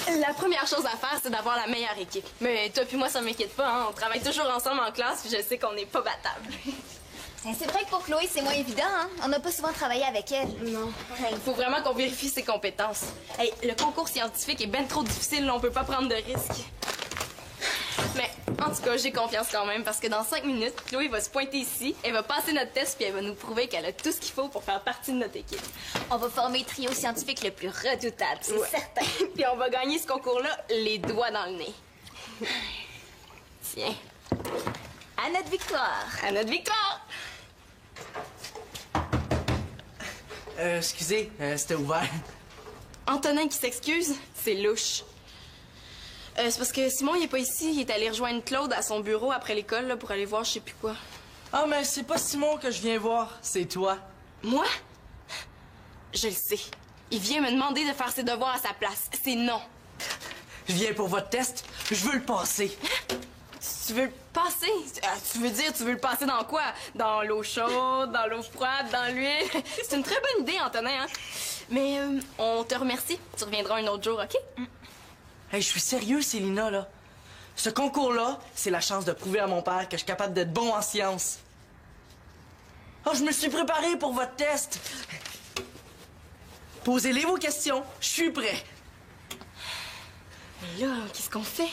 La première chose à faire, c'est d'avoir la meilleure équipe. Mais toi puis moi, ça m'inquiète pas, hein? On travaille toujours ensemble en classe, puis je sais qu'on n'est pas battables. C'est vrai que pour Chloé, c'est moins évident, hein? On n'a pas souvent travaillé avec elle. Non. Il faut vraiment qu'on vérifie ses compétences. Hey, le concours scientifique est ben trop difficile, là, on peut pas prendre de risques. Mais en tout cas, j'ai confiance quand même, parce que dans 5 minutes, Chloé va se pointer ici, elle va passer notre test, puis elle va nous prouver qu'elle a tout ce qu'il faut pour faire partie de notre équipe. On va former le trio scientifique le plus redoutable, c'est certain. Puis on va gagner ce concours-là les doigts dans le nez. Tiens. À notre victoire! À notre victoire! Excusez, c'était ouvert. Antonin qui s'excuse, c'est louche. C'est parce que Simon, il est pas ici. Il est allé rejoindre Claude à son bureau après l'école là, pour aller voir je sais plus quoi. Ah, mais c'est pas Simon que je viens voir, c'est toi. Moi? Je le sais. Il vient me demander de faire ses devoirs à sa place. C'est non. Je viens pour votre test, je veux le passer. Tu veux le passer? Tu veux dire, tu veux le passer dans quoi? Dans l'eau chaude, dans l'eau froide, dans l'huile? C'est une très bonne idée, Antonin, hein? Mais on te remercie. Tu reviendras un autre jour, OK? Hey, je suis sérieux, Célina, là. Ce concours-là, c'est la chance de prouver à mon père que je suis capable d'être bon en sciences. Oh, je me suis préparé pour votre test. Posez-les vos questions, je suis prêt. Mais là, qu'est-ce qu'on fait?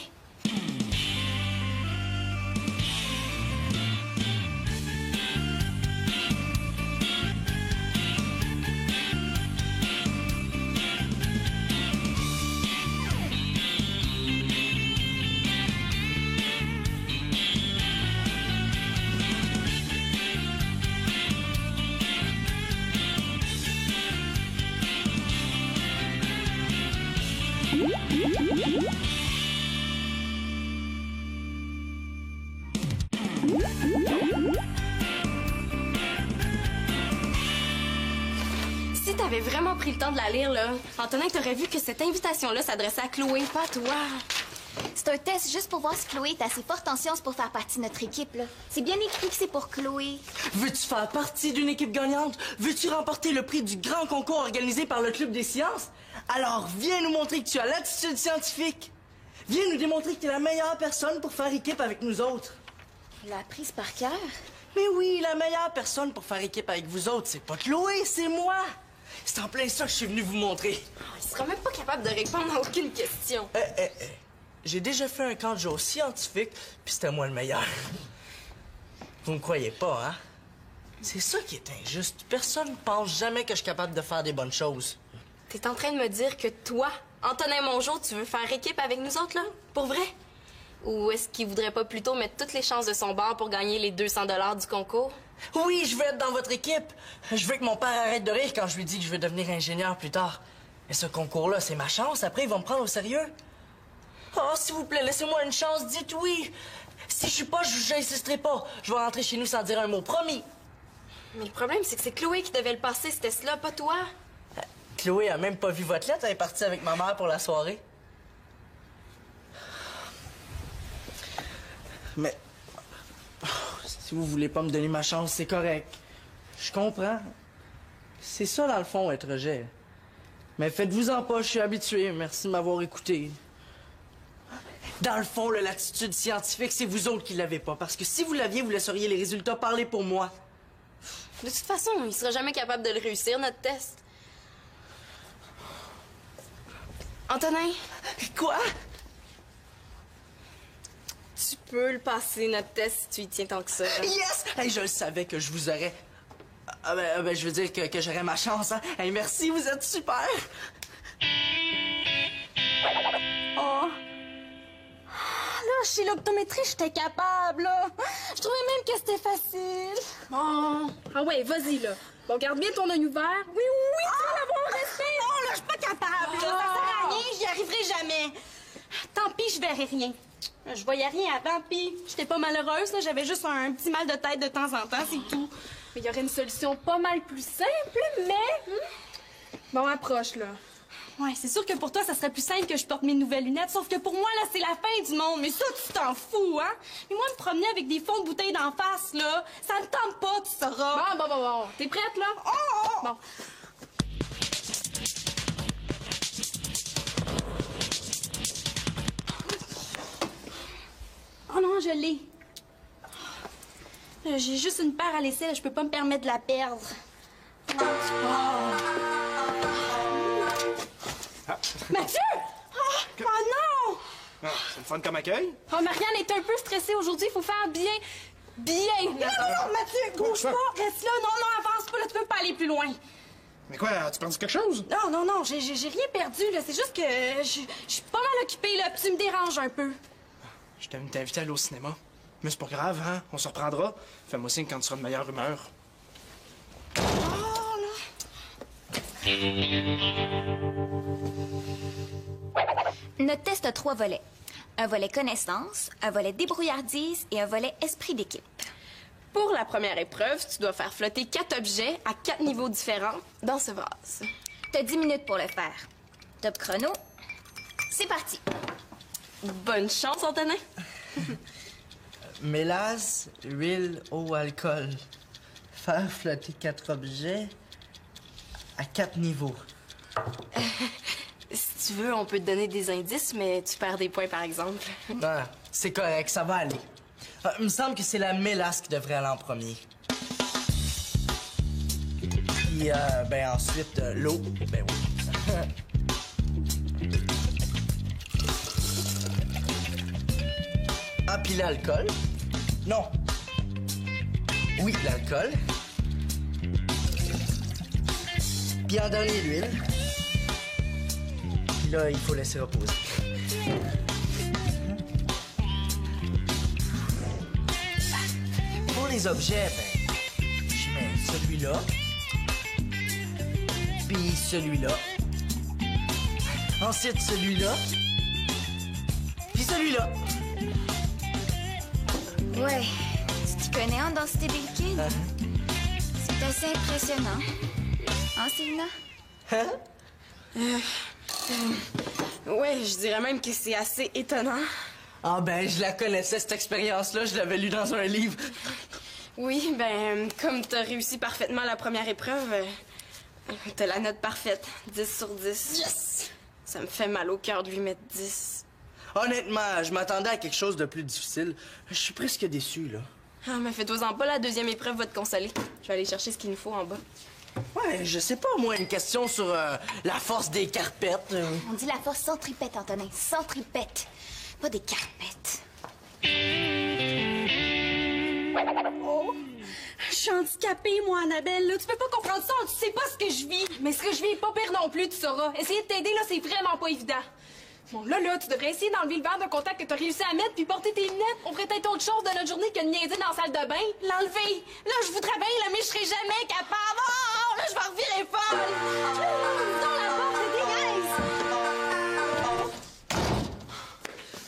Si t'avais vraiment pris le temps de la lire, là, Antonin, t'aurais vu que cette invitation-là s'adressait à Chloé, pas à toi. C'est un test juste pour voir si Chloé est assez forte en sciences pour faire partie de notre équipe, là. C'est bien écrit que c'est pour Chloé. Veux-tu faire partie d'une équipe gagnante? Veux-tu remporter le prix du grand concours organisé par le Club des sciences? Alors, viens nous montrer que tu as l'attitude scientifique. Viens nous démontrer que tu es la meilleure personne pour faire équipe avec nous autres. La prise par cœur? Mais oui, la meilleure personne pour faire équipe avec vous autres, c'est pas Chloé, c'est moi. C'est en plein ça que je suis venu vous montrer. Oh, il sera même pas capable de répondre à aucune question. J'ai déjà fait un camp de jour scientifique, puis c'était moi le meilleur. Vous me croyez pas, hein? C'est ça qui est injuste. Personne pense jamais que je suis capable de faire des bonnes choses. T'es en train de me dire que toi, Antonin Mongeau, tu veux faire équipe avec nous autres, là? Pour vrai? Ou est-ce qu'il voudrait pas plutôt mettre toutes les chances de son bord pour gagner les 200 $ du concours? Oui, je veux être dans votre équipe. Je veux que mon père arrête de rire quand je lui dis que je veux devenir ingénieur plus tard. Mais ce concours-là, c'est ma chance. Après, ils vont me prendre au sérieux. Oh, s'il vous plaît, laissez-moi une chance. Dites oui. Si je suis pas, j'insisterai pas. Je vais rentrer chez nous sans dire un mot. Promis. Mais le problème, c'est que c'est Chloé qui devait le passer, ce test-là, pas toi. Chloé a même pas vu votre lettre. Elle est partie avec ma mère pour la soirée. Mais... si vous voulez pas me donner ma chance, c'est correct. Je comprends. C'est ça, dans le fond, être rejet. Mais faites-vous-en pas, je suis habitué. Merci de m'avoir écouté. Dans le fond, l'attitude scientifique, c'est vous autres qui l'avez pas. Parce que si vous l'aviez, vous laisseriez les résultats parler pour moi. De toute façon, il sera jamais capable de le réussir, notre test. Antonin? Quoi? Tu peux le passer, notre test, si tu y tiens tant que ça. Yes! Hey, je le savais que je vous aurais... je veux dire que j'aurais ma chance, hein? Hey, merci, vous êtes super! Oh! Là, chez l'optométrie, j'étais capable, là. Je trouvais même que c'était facile. Bon. Ah ouais, vas-y, là. Bon, garde bien ton œil ouvert. Oui, tu vas l'avoir au respect. Non, là, je suis pas capable. Là. Ça sert à rien, j'y arriverai jamais. Tant pis, je verrai rien. Je voyais rien avant, puis j'étais pas malheureuse, là. J'avais juste un petit mal de tête de temps en temps, c'est tout. Mais il y aurait une solution pas mal plus simple, mais... Bon, approche, là. Ouais, c'est sûr que pour toi, ça serait plus simple que je porte mes nouvelles lunettes, sauf que pour moi, là, c'est la fin du monde. Mais ça, tu t'en fous, hein? Mais moi, me promener avec des fonds de bouteilles d'en face, là, ça me tente pas, tu sauras. Bon. T'es prête, là? Oh! Bon. je l'ai. J'ai juste une paire à laisser, là, je peux pas me permettre de la perdre. Mathieu! Oh non! Ah, c'est le fun comme accueil. Oh, Marianne est un peu stressée aujourd'hui, il faut faire bien. Bien! Non, Mathieu, bouge pas! Reste là, non, avance pas, là, tu peux pas aller plus loin. Mais quoi, as-tu perdu quelque chose? Non, j'ai rien perdu, là, c'est juste que je suis pas mal occupée, là, puis tu me déranges un peu. Je t'ai invité à aller au cinéma. Mais c'est pas grave, hein? On se reprendra. Fais-moi signe quand tu seras de meilleure humeur. Oh, là! Notre test a 3 volets. Un volet connaissance, un volet débrouillardise et un volet esprit d'équipe. Pour la première épreuve, tu dois faire flotter 4 objets à 4 niveaux différents dans ce vase. T'as 10 minutes pour le faire. Top chrono. C'est parti. Bonne chance, Antonin. Mélasse, huile, eau, alcool. Faire flotter 4 objets à 4 niveaux. Si tu veux, on peut te donner des indices, mais tu perds des points, par exemple. Ah, c'est correct, ça va aller. Il me semble que c'est la mélasse qui devrait aller en premier. Puis, ensuite, l'eau. Ben oui. Ah, puis l'alcool. Non. Oui, l'alcool. Puis en dernier, l'huile. Puis là, il faut laisser reposer. Pour les objets, je mets celui-là. Puis celui-là. Ensuite, celui-là. Puis celui-là. Ouais, tu t'y connais en densité de liquide? C'est assez impressionnant. Hein, Célina? Ouais, je dirais même que c'est assez étonnant. Ah ben, je la connaissais, cette expérience-là. Je l'avais lue dans un livre. Oui, comme t'as réussi parfaitement la première épreuve, t'as la note parfaite. 10 sur 10. Yes! Ça me fait mal au cœur de lui mettre 10. Honnêtement, je m'attendais à quelque chose de plus difficile. Je suis presque déçu, là. Ah, mais fais-toi-en pas, la deuxième épreuve va te consoler. Je vais aller chercher ce qu'il nous faut en bas. Ouais, je sais pas, moi, une question sur la force des carpettes. On dit la force centripète, Antonin. Centripète. Pas des carpettes. Oh! Je suis handicapée, moi, Annabelle, là. Tu peux pas comprendre ça, tu sais pas ce que je vis. Mais ce que je vis est pas pire non plus, tu sauras. Essayer de t'aider, là, c'est vraiment pas évident. Bon, là, tu devrais essayer d'enlever le verre de contact que t'as réussi à mettre puis porter tes lunettes. On ferait peut-être autre chose de notre journée que de niaiser dans la salle de bain. L'enlever. Là, je voudrais bien, là, mais je serais jamais capable. Oh, là, je vais revirer folle. Dans la porte, c'est dégueulasse.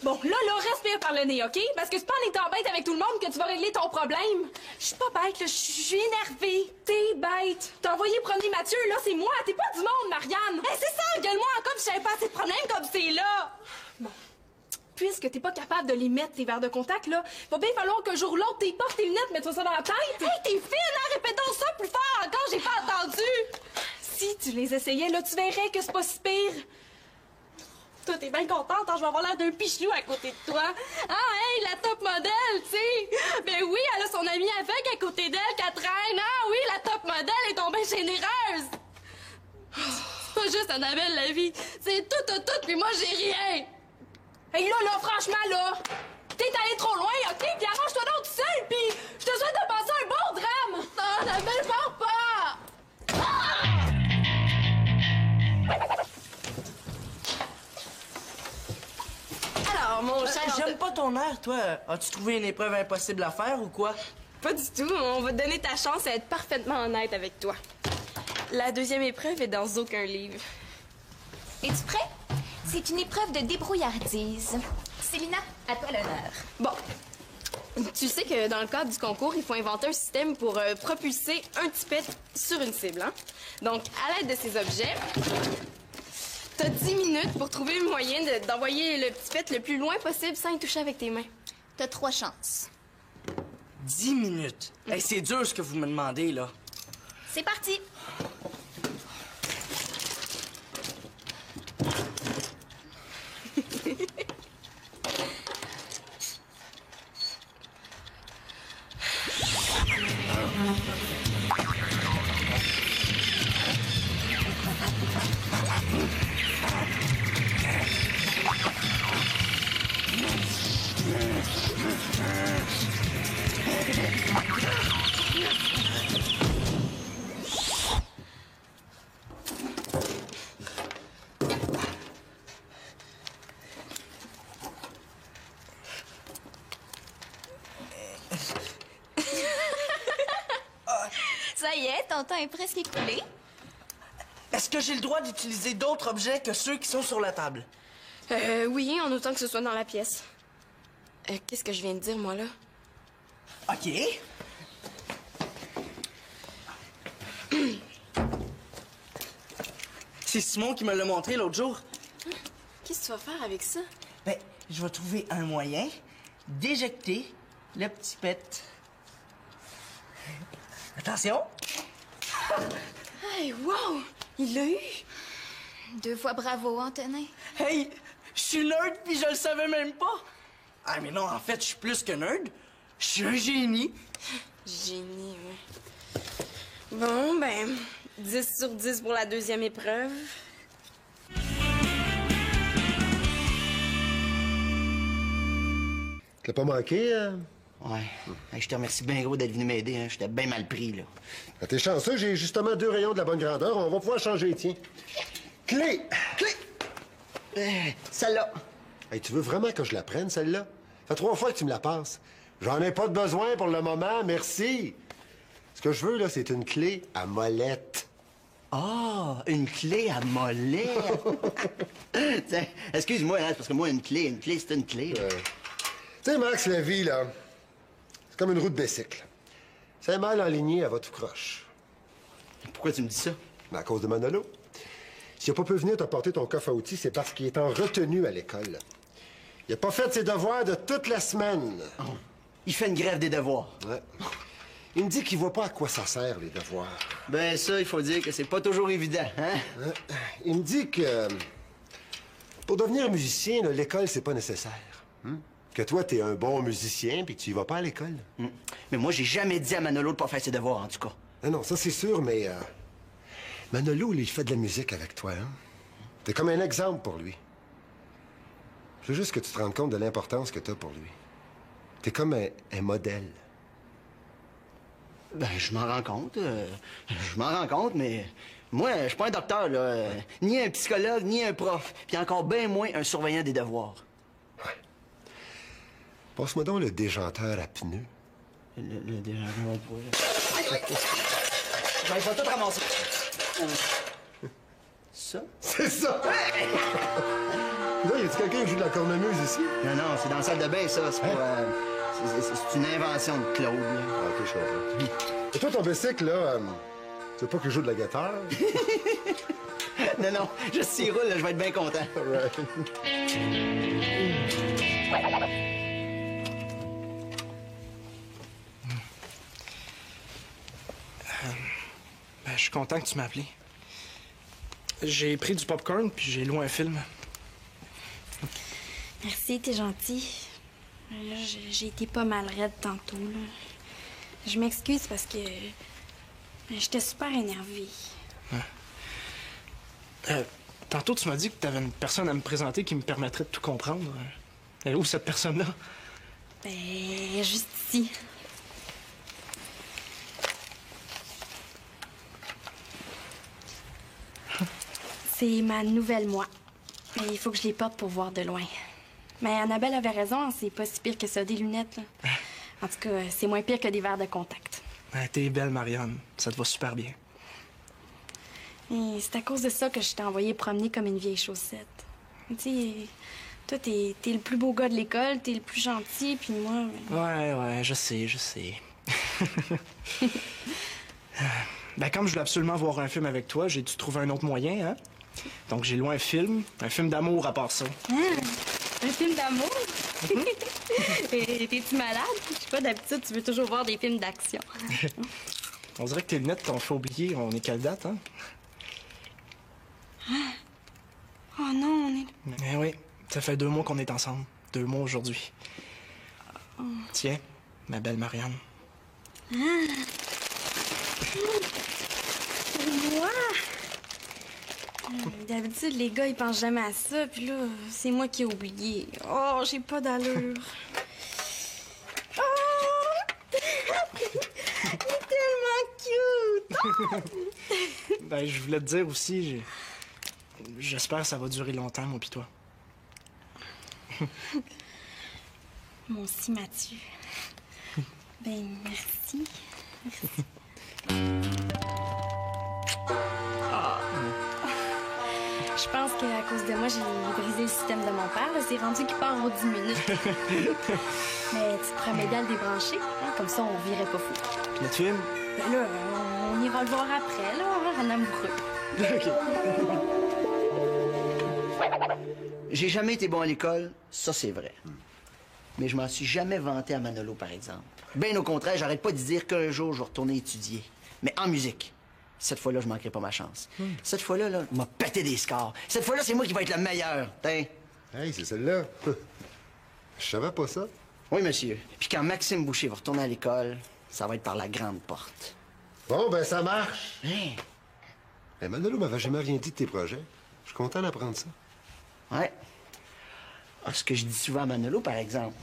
Bon, là, respire par le nez, OK? Parce que c'est pas en étant bête avec tout le monde que tu vas régler ton problème. Je suis pas bête, là. Je suis énervée. T'es bête. T'as envoyé promener Mathieu, là, c'est moi. T'es pas du monde, Marianne. Hey, c'est ça, gueule-moi comme si j'avais pas assez de problèmes comme c'est là. Bon. Puisque t'es pas capable de les mettre, tes verres de contact, là, va bien falloir qu'un jour ou l'autre, t'es portes tes lunettes, mets-toi ça dans la tête. Hey, t'es fine, hein? Répétons ça plus fort encore, j'ai pas entendu. Si tu les essayais, là, tu verrais que c'est pas si pire. Toi, t'es bien contente, hein? Je vais avoir l'air d'un pichou à côté de toi. Ah, hey, la top modèle, tu sais. Ben oui, elle a son amie aveugle à côté d'elle, qu'elle traîne. Ah oui, la top modèle est tombée généreuse. C'est pas juste Annabelle, la vie. C'est tout, puis moi, j'ai rien. Hey, là, franchement, là, t'es allé trop loin, OK? Puis arrange-toi donc tout seul, puis je te souhaite de passer un bon drame. Non, Annabelle, pars pas. Alors, mon cher... J'aime pas ton air, toi. As-tu trouvé une épreuve impossible à faire ou quoi? Pas du tout. On va te donner ta chance à être parfaitement honnête avec toi. La deuxième épreuve est dans aucun livre. Es-tu prêt? C'est une épreuve de débrouillardise. Célina, à toi l'honneur. Bon. Tu sais que dans le cadre du concours, il faut inventer un système pour propulser un tipette sur une cible. Hein? Donc, à l'aide de ces objets, t'as 10 minutes pour trouver le moyen d'envoyer le petit pet le plus loin possible sans y toucher avec tes mains. T'as 3 chances. 10 minutes. Hey, c'est dur ce que vous me demandez, là. C'est parti. ton temps est presque écoulé. Est-ce que j'ai le droit d'utiliser d'autres objets que ceux qui sont sur la table? Oui, en autant que ce soit dans la pièce. Qu'est-ce que je viens de dire, moi, là? OK. C'est Simon qui me l'a montré l'autre jour. Qu'est-ce que tu vas faire avec ça? Ben, je vais trouver un moyen d'éjecter le petit pet. Attention! Hey, wow! Il l'a eu! 2 fois bravo, Antonin. Hey! Je suis nerd puis je le savais même pas! Ah, mais non, en fait, je suis plus que nerd. Je suis un génie. Génie, oui. Bon, ben, 10 sur 10 pour la deuxième épreuve. Tu l'as pas manqué, hein? Ouais. Hey, je te remercie bien gros d'être venu m'aider. Hein. J'étais bien mal pris, là. Ah, t'es chanceux, j'ai justement 2 rayons de la bonne grandeur. On va pouvoir changer, tiens. Clé! Celle-là. Hey, tu veux vraiment que je la prenne, celle-là? Ça fait 3 fois que tu me la passes. J'en ai pas de besoin pour le moment, merci. Ce que je veux, là, c'est une clé à molette. Ah, une clé à molette. Tiens, excuse-moi, hein, c'est parce que moi, une clé, c'est une clé. là. Tu sais, Max, la vie, là, c'est comme une roue de bicycle. C'est mal aligné à votre croche. Pourquoi tu me dis ça? Mais à cause de Manolo. S'il n'a pas pu venir t'apporter ton coffre à outils, c'est parce qu'il est en retenue à l'école. Il n'a pas fait ses devoirs de toute la semaine. Il fait une grève des devoirs. Ouais. Il me dit qu'il voit pas à quoi ça sert, les devoirs. Ben ça, il faut dire que c'est pas toujours évident, hein? Il me dit que pour devenir musicien, là, l'école, c'est pas nécessaire. Que toi, t'es un bon musicien puis que tu y vas pas à l'école. Mais moi, j'ai jamais dit à Manolo de pas faire ses devoirs, en tout cas. Non, ça c'est sûr, mais Manolo, il fait de la musique avec toi, hein? T'es comme un exemple pour lui. Je veux juste que tu te rendes compte de l'importance que t'as pour lui. T'es comme un modèle. Ben, je m'en rends compte. Je m'en rends compte, mais moi, je suis pas un docteur, là. Ni un psychologue, ni un prof. Puis encore bien moins un surveillant des devoirs. Passe-moi donc le déjanteur à pneus. Le déjanteur pour... Je vais tout ramasser. Ça? C'est ça! Là, y a-tu quelqu'un qui joue de la cornemuse ici? Non, non, c'est dans la salle de bain, ça. C'est pas... c'est une invention de Claude, là. Ah, OK, je comprends. Et toi, ton bicycle, là, tu veux pas que je joue de la guitare? Non, non, juste s'il roule, là, je vais être bien content. Ben, je suis content que tu m'as appelé. J'ai pris du popcorn puis j'ai loué un film. Merci, t'es gentil. Là, j'ai été pas mal raide tantôt, là. Je m'excuse parce que j'étais super énervée. Tantôt, tu m'as dit que tu avais une personne à me présenter qui me permettrait de tout comprendre. Elle est où, cette personne-là? Ben, juste ici. C'est ma nouvelle moi. Mais il faut que je les porte pour voir de loin. Mais Annabelle avait raison, hein, c'est pas si pire que ça, des lunettes. Là. En tout cas, c'est moins pire que des verres de contact. Ouais, t'es belle, Marianne. Ça te va super bien. Et c'est à cause de ça que je t'ai envoyé promener comme une vieille chaussette. Tu sais, toi, t'es le plus beau gars de l'école, t'es le plus gentil, puis moi... Ouais, je sais. Ben, comme je voulais absolument voir un film avec toi, j'ai dû trouver un autre moyen, hein? Donc, j'ai loué un film d'amour à part ça. Un film d'amour? T'es-tu malade? Je sais pas, d'habitude, tu veux toujours voir des films d'action. On dirait que tes lunettes t'ont fait oublier. On est quelle date, hein? Oh non, on est... Eh oui, ça fait 2 mois qu'on est ensemble. 2 mois aujourd'hui. Tiens, ma belle Marianne. Moi? D'habitude, les gars, ils pensent jamais à ça, puis là, c'est moi qui ai oublié. Oh, j'ai pas d'allure. Oh! Il est tellement cute! Ben, je voulais te dire aussi, j'espère que ça va durer longtemps, moi pis toi. Moi aussi, Mathieu. Ben, merci. Merci. Je pense qu'à cause de moi, j'ai brisé le système de mon père. C'est rendu qu'il part aux 10 minutes. Mais tu pourrais m'aider à le débrancher. Hein? Comme ça, on virait pas fou. Puis notre film? Ben là, on ira le voir après, là, en amoureux. OK. J'ai jamais été bon à l'école, ça c'est vrai. Mais je m'en suis jamais vanté à Manolo, par exemple. Bien au contraire, j'arrête pas de dire qu'un jour, je vais retourner étudier. Mais en musique. Cette fois-là, je manquerai pas ma chance. Cette fois-là, là, il m'a pété des scores. Cette fois-là, c'est moi qui vais être le meilleur. Tiens. Hey, c'est celle-là. Je savais pas ça. Oui, monsieur. Puis quand Maxime Boucher va retourner à l'école, ça va être par la grande porte. Bon, ben ça marche. Hein? Mais Manolo m'avait jamais rien dit de tes projets. Je suis content d'apprendre ça. Ouais. Ah, ce que je dis souvent à Manolo, par exemple,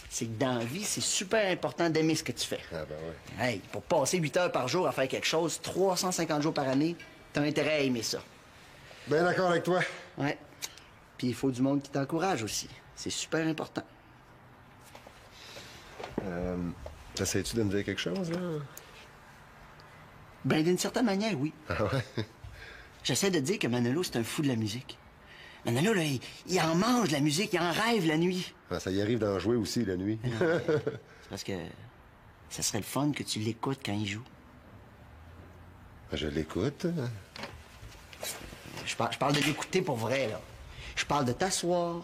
c'est que dans la vie, c'est super important d'aimer ce que tu fais. Ah ben ouais. Hey, pour passer 8 heures par jour à faire quelque chose, 350 jours par année, t'as intérêt à aimer ça. Ben d'accord avec toi. Ouais. Puis il faut du monde qui t'encourage aussi. C'est super important. T'essayes-tu de me dire quelque chose, là? Ben, d'une certaine manière, oui. Ah ouais? J'essaie de dire que Manolo, c'est un fou de la musique. Manolo, là, il en mange de la musique, il en rêve la nuit. Ah, ça y arrive d'en jouer aussi la nuit. C'est parce que ça serait le fun que tu l'écoutes quand il joue. Je l'écoute. Je parle de l'écouter pour vrai, là. Je parle de t'asseoir,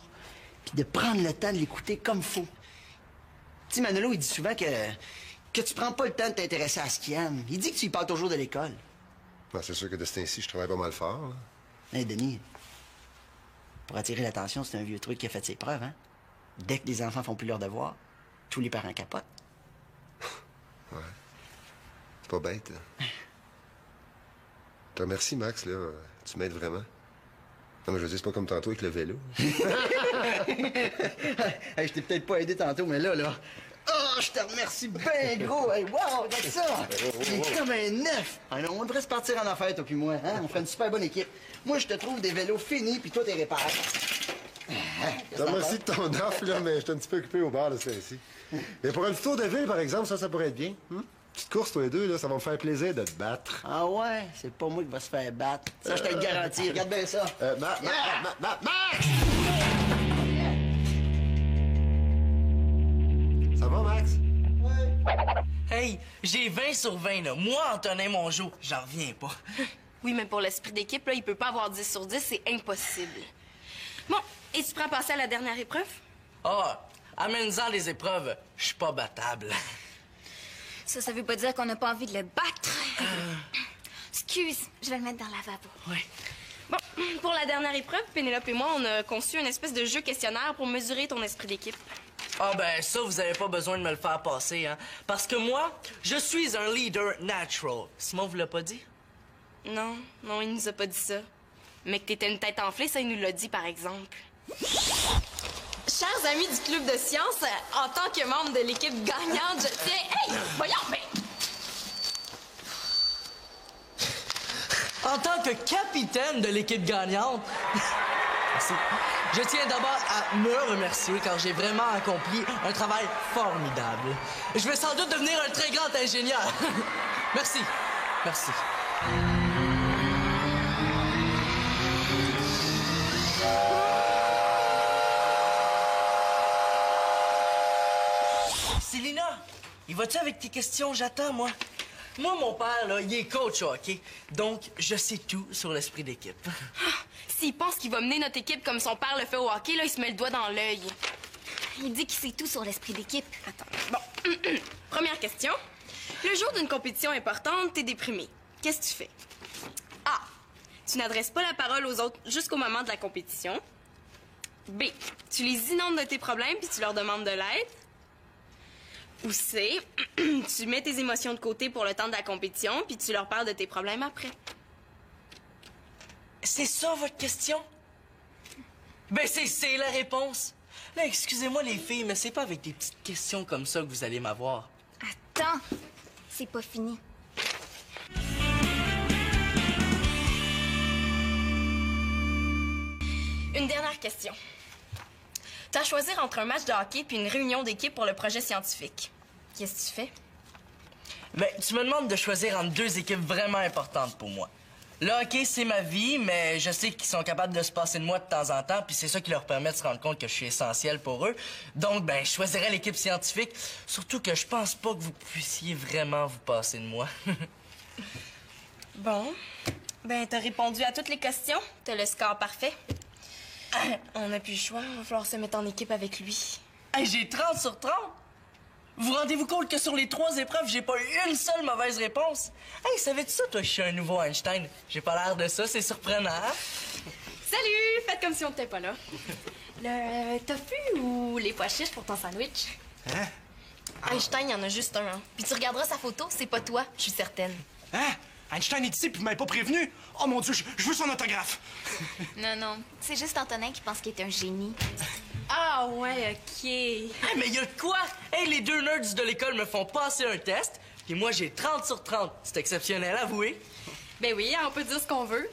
puis de prendre le temps de l'écouter comme faut. Tu sais, Manolo, il dit souvent que tu prends pas le temps de t'intéresser à ce qu'il aime. Il dit que tu y parles toujours de l'école. Ah, c'est sûr que de ce temps-ci, je travaille pas mal fort. Là. Hey, Denis, pour attirer l'attention, c'est un vieux truc qui a fait ses preuves, hein? Dès que les enfants font plus leurs devoirs, tous les parents capotent. Ouais. C'est pas bête. Hein. Je te remercie, Max, là. Tu m'aides vraiment. Non, mais je veux dire, c'est pas comme tantôt avec le vélo. Hey, je t'ai peut-être pas aidé tantôt, mais là... Oh, je te remercie bien gros! Hey, wow, regarde ça! C'est comme un neuf! Alors, on devrait se partir en affaires, toi puis moi, hein? On fait une super bonne équipe. Moi, je te trouve des vélos finis, puis toi, t'es réparé. Je te remercie de ton offre, là, mais je suis un petit peu occupé au bar, de ce temps-ci. Mais pour un petit tour de ville, par exemple, ça pourrait être bien. Petite course, toi les deux, là, ça va me faire plaisir de te battre. Ah ouais? C'est pas moi qui va se faire battre. Ça, je te le garantis. Regarde bien ça. Max! Ça va, Max? Hey, j'ai 20 sur 20, là. Moi, Antonin Mongeau, j'en reviens pas. Oui, mais pour l'esprit d'équipe, là, il peut pas avoir 10 sur 10, c'est impossible. Bon, et tu prends à passer à la dernière épreuve? Ah, amène-en les épreuves. Je suis pas battable. Ça veut pas dire qu'on n'a pas envie de le battre. Excuse, je vais le mettre dans le lavabo. Ouais. Bon, pour la dernière épreuve, Pénélope et moi, on a conçu une espèce de jeu questionnaire pour mesurer ton esprit d'équipe. Ah ben ça, vous avez pas besoin de me le faire passer, hein. Parce que moi, je suis un leader natural. Simon vous l'a pas dit? Non, il nous a pas dit ça. Mais que t'étais une tête enflée, ça, il nous l'a dit, par exemple. Chers amis du Club de sciences, en tant que membre de l'équipe gagnante, je tiens... Hey! Voyons, mais... En tant que capitaine de l'équipe gagnante, merci. Je tiens d'abord à me remercier car j'ai vraiment accompli un travail formidable. Je vais sans doute devenir un très grand ingénieur. Merci. Merci. Célina, il va-tu avec tes questions? J'attends, moi. Moi, mon père, là, il est coach au hockey, donc je sais tout sur l'esprit d'équipe. S'il pense qu'il va mener notre équipe comme son père le fait au hockey, là, il se met le doigt dans l'œil. Il dit qu'il sait tout sur l'esprit d'équipe. Attends, bon. Première question. Le jour d'une compétition importante, t'es déprimé. Qu'est-ce que tu fais? A. Tu n'adresses pas la parole aux autres jusqu'au moment de la compétition. B. Tu les inondes de tes problèmes puis tu leur demandes de l'aide. Ou C. Tu mets tes émotions de côté pour le temps de la compétition puis tu leur parles de tes problèmes après. C'est ça, votre question? Ben, c'est la réponse. Là, excusez-moi, les filles, mais c'est pas avec des petites questions comme ça que vous allez m'avoir. Attends, c'est pas fini. Une dernière question. T'as à choisir entre un match de hockey puis une réunion d'équipe pour le projet scientifique. Qu'est-ce que tu fais? Ben, tu me demandes de choisir entre deux équipes vraiment importantes pour moi. Le hockey, c'est ma vie, mais je sais qu'ils sont capables de se passer de moi de temps en temps, puis c'est ça qui leur permet de se rendre compte que je suis essentiel pour eux. Donc, ben, je choisirais l'équipe scientifique, surtout que je pense pas que vous puissiez vraiment vous passer de moi. Bon. Ben, t'as répondu à toutes les questions. T'as le score parfait. On n'a plus le choix. Il va falloir se mettre en équipe avec lui. Hey, j'ai 30 sur 30! Vous rendez-vous compte que sur les 3 épreuves, j'ai pas eu une seule mauvaise réponse? Hey, savais-tu ça, toi, je suis un nouveau Einstein? J'ai pas l'air de ça, c'est surprenant. Salut! Faites comme si on n'était pas là. Le tofu ou les pois chiches pour ton sandwich? Hein? Einstein, il y en a juste un. Hein. Puis tu regarderas sa photo, c'est pas toi, je suis certaine. Hein? Einstein est ici puis vous m'avez pas prévenu? Oh mon Dieu, je veux son autographe! Non. C'est juste Antonin qui pense qu'il est un génie. Ah ouais, OK. Hey, mais y a de quoi? Hey, les 2 nerds de l'école me font passer un test, puis moi, j'ai 30 sur 30. C'est exceptionnel, avouez. Ben oui, on peut dire ce qu'on veut.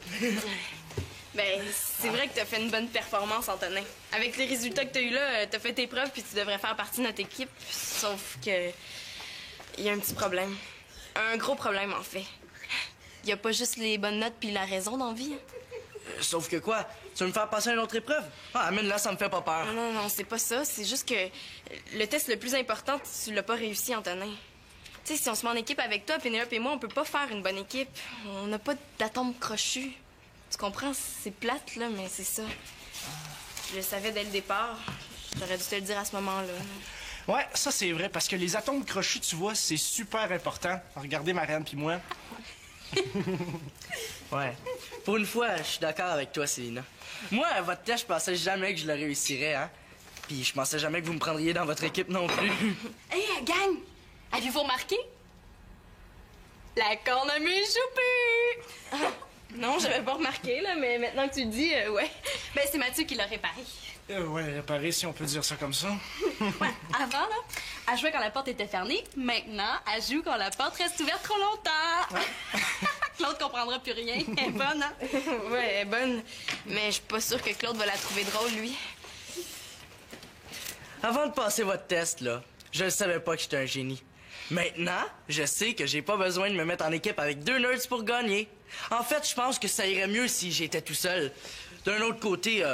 Ben, c'est vrai que t'as fait une bonne performance, Antonin. Avec les résultats que t'as eu là, t'as fait tes preuves puis tu devrais faire partie de notre équipe. Sauf que... il y a un petit problème. Un gros problème, en fait. Il y a pas juste les bonnes notes puis la raison dans la vie. Sauf que quoi? Tu veux me faire passer une autre épreuve? Ah, amène là, ça me fait pas peur. Non, c'est pas ça. C'est juste que le test le plus important, tu l'as pas réussi, Antonin. Tu sais, si on se met en équipe avec toi, Pénélope et moi, on peut pas faire une bonne équipe. On n'a pas d'atomes crochus. Tu comprends? C'est plate, là, mais c'est ça. Je le savais dès le départ. J'aurais dû te le dire à ce moment-là. Ouais, ça c'est vrai, parce que les atomes crochus, tu vois, c'est super important. Regardez Marianne puis moi. Ouais. Pour une fois, je suis d'accord avec toi, Célina. Moi, à votre test, je pensais jamais que je le réussirais, hein. Puis je pensais jamais que vous me prendriez dans votre équipe non plus. Hey, gang! Avez-vous remarqué? La cornemuse choupue! Non, j'avais pas remarqué, là, mais maintenant que tu le dis, ouais. Ben, c'est Mathieu qui l'a réparé. Ouais, réparer, si on peut dire ça comme ça. Ouais, avant, là, elle jouait quand la porte était fermée. Maintenant, elle joue quand la porte reste ouverte trop longtemps. Claude comprendra plus rien. Elle est bonne, hein? Ouais, elle est bonne. Mais je suis pas sûre que Claude va la trouver drôle, lui. Avant de passer votre test, là, je ne savais pas que j'étais un génie. Maintenant, je sais que j'ai pas besoin de me mettre en équipe avec 2 nerds pour gagner. En fait, je pense que ça irait mieux si j'étais tout seul. D'un autre côté,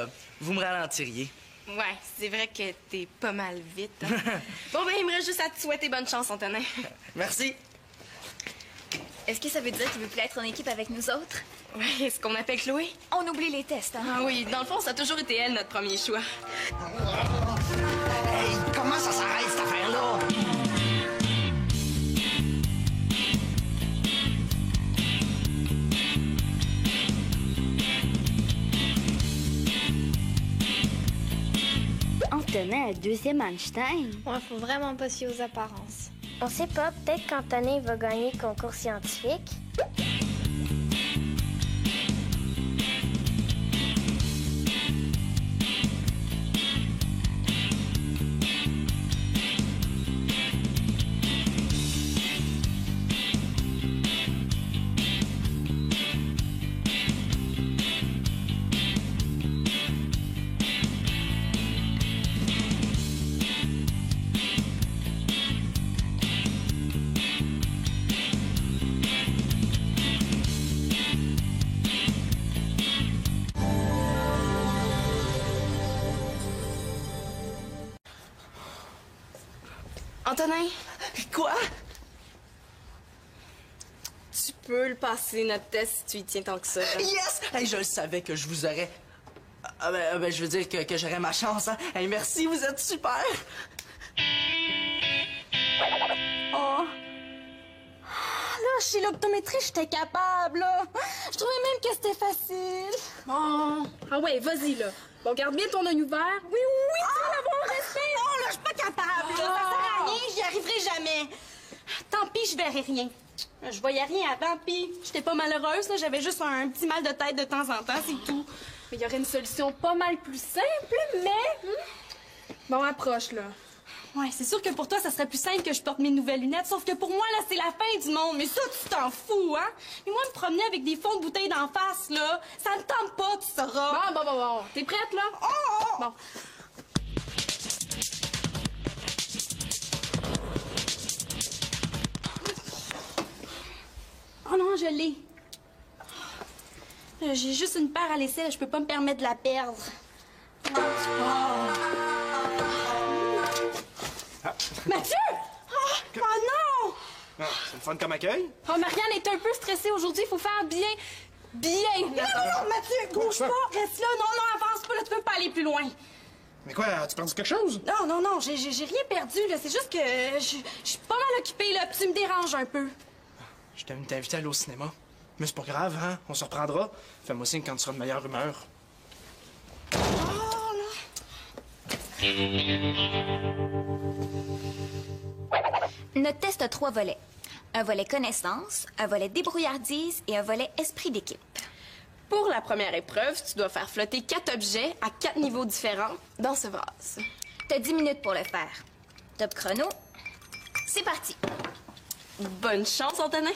vous me ralentiriez. Ouais, c'est vrai que t'es pas mal vite. Hein? Bon, ben, il me reste juste à te souhaiter bonne chance, Antonin. Merci. Est-ce que ça veut dire qu'il veut plus être en équipe avec nous autres? Ouais, ce qu'on appelle Chloé. On oublie les tests, hein? Ah oui, dans le fond, ça a toujours été elle, notre premier choix. Hey, comment ça s'arrête, cette affaire-là? Antonin, un deuxième Einstein. Ouais, faut vraiment pas se fier aux apparences. On sait pas, peut-être qu'Antonin va gagner le concours scientifique. Antonin, Quoi? tu peux le passer, notre test, si tu y tiens tant que ça. Yes! Hey, je le savais que je vous aurais... je veux dire que j'aurais ma chance, hein. Hey, merci, vous êtes super! Oh! Là, chez l'optométrie, j'étais capable, là. Je trouvais même que c'était facile. Bon. Ah ouais, vas-y, là. Bon, garde bien ton œil ouvert. Oui, tu vas l'avoir au respect. Non, là, je suis pas capable, là. Ça sert à rien, j'y arriverai jamais. Tant pis, je verrai rien. Je voyais rien avant, puis j'étais pas malheureuse, là. J'avais juste un petit mal de tête de temps en temps, c'est tout. Mais il y aurait une solution pas mal plus simple, mais... Bon, approche, là. Ouais, c'est sûr que pour toi, ça serait plus simple que je porte mes nouvelles lunettes, sauf que pour moi, là, c'est la fin du monde. Mais ça, tu t'en fous, hein? Mais moi, me promener avec des fonds de bouteilles d'en face, là, ça me tente pas, tu sauras. Bon. T'es prête, là? Oh! Bon. Oh non, je l'ai. J'ai juste une paire à laisser, là, je peux pas me permettre de la perdre. Mathieu! Oh non! Ah, c'est le fun comme accueil? Oh, Marianne est un peu stressée aujourd'hui, il faut faire bien. Non, Mathieu, bouge pas, reste là, non, avance pas, là, tu peux pas aller plus loin. Mais quoi, as-tu perdu quelque chose? Non, j'ai rien perdu, là, c'est juste que je suis pas mal occupée, là, puis tu me déranges un peu. Je t'ai invité à aller au cinéma. Mais c'est pas grave, hein? On se reprendra. Fais-moi signe quand tu seras de meilleure humeur. Notre test a 3 volets. Un volet connaissance, un volet débrouillardise et un volet esprit d'équipe. Pour la première épreuve, tu dois faire flotter 4 objets à 4 niveaux différents dans ce vase. T'as 10 minutes pour le faire. Top chrono. C'est parti. Bonne chance, Antonin.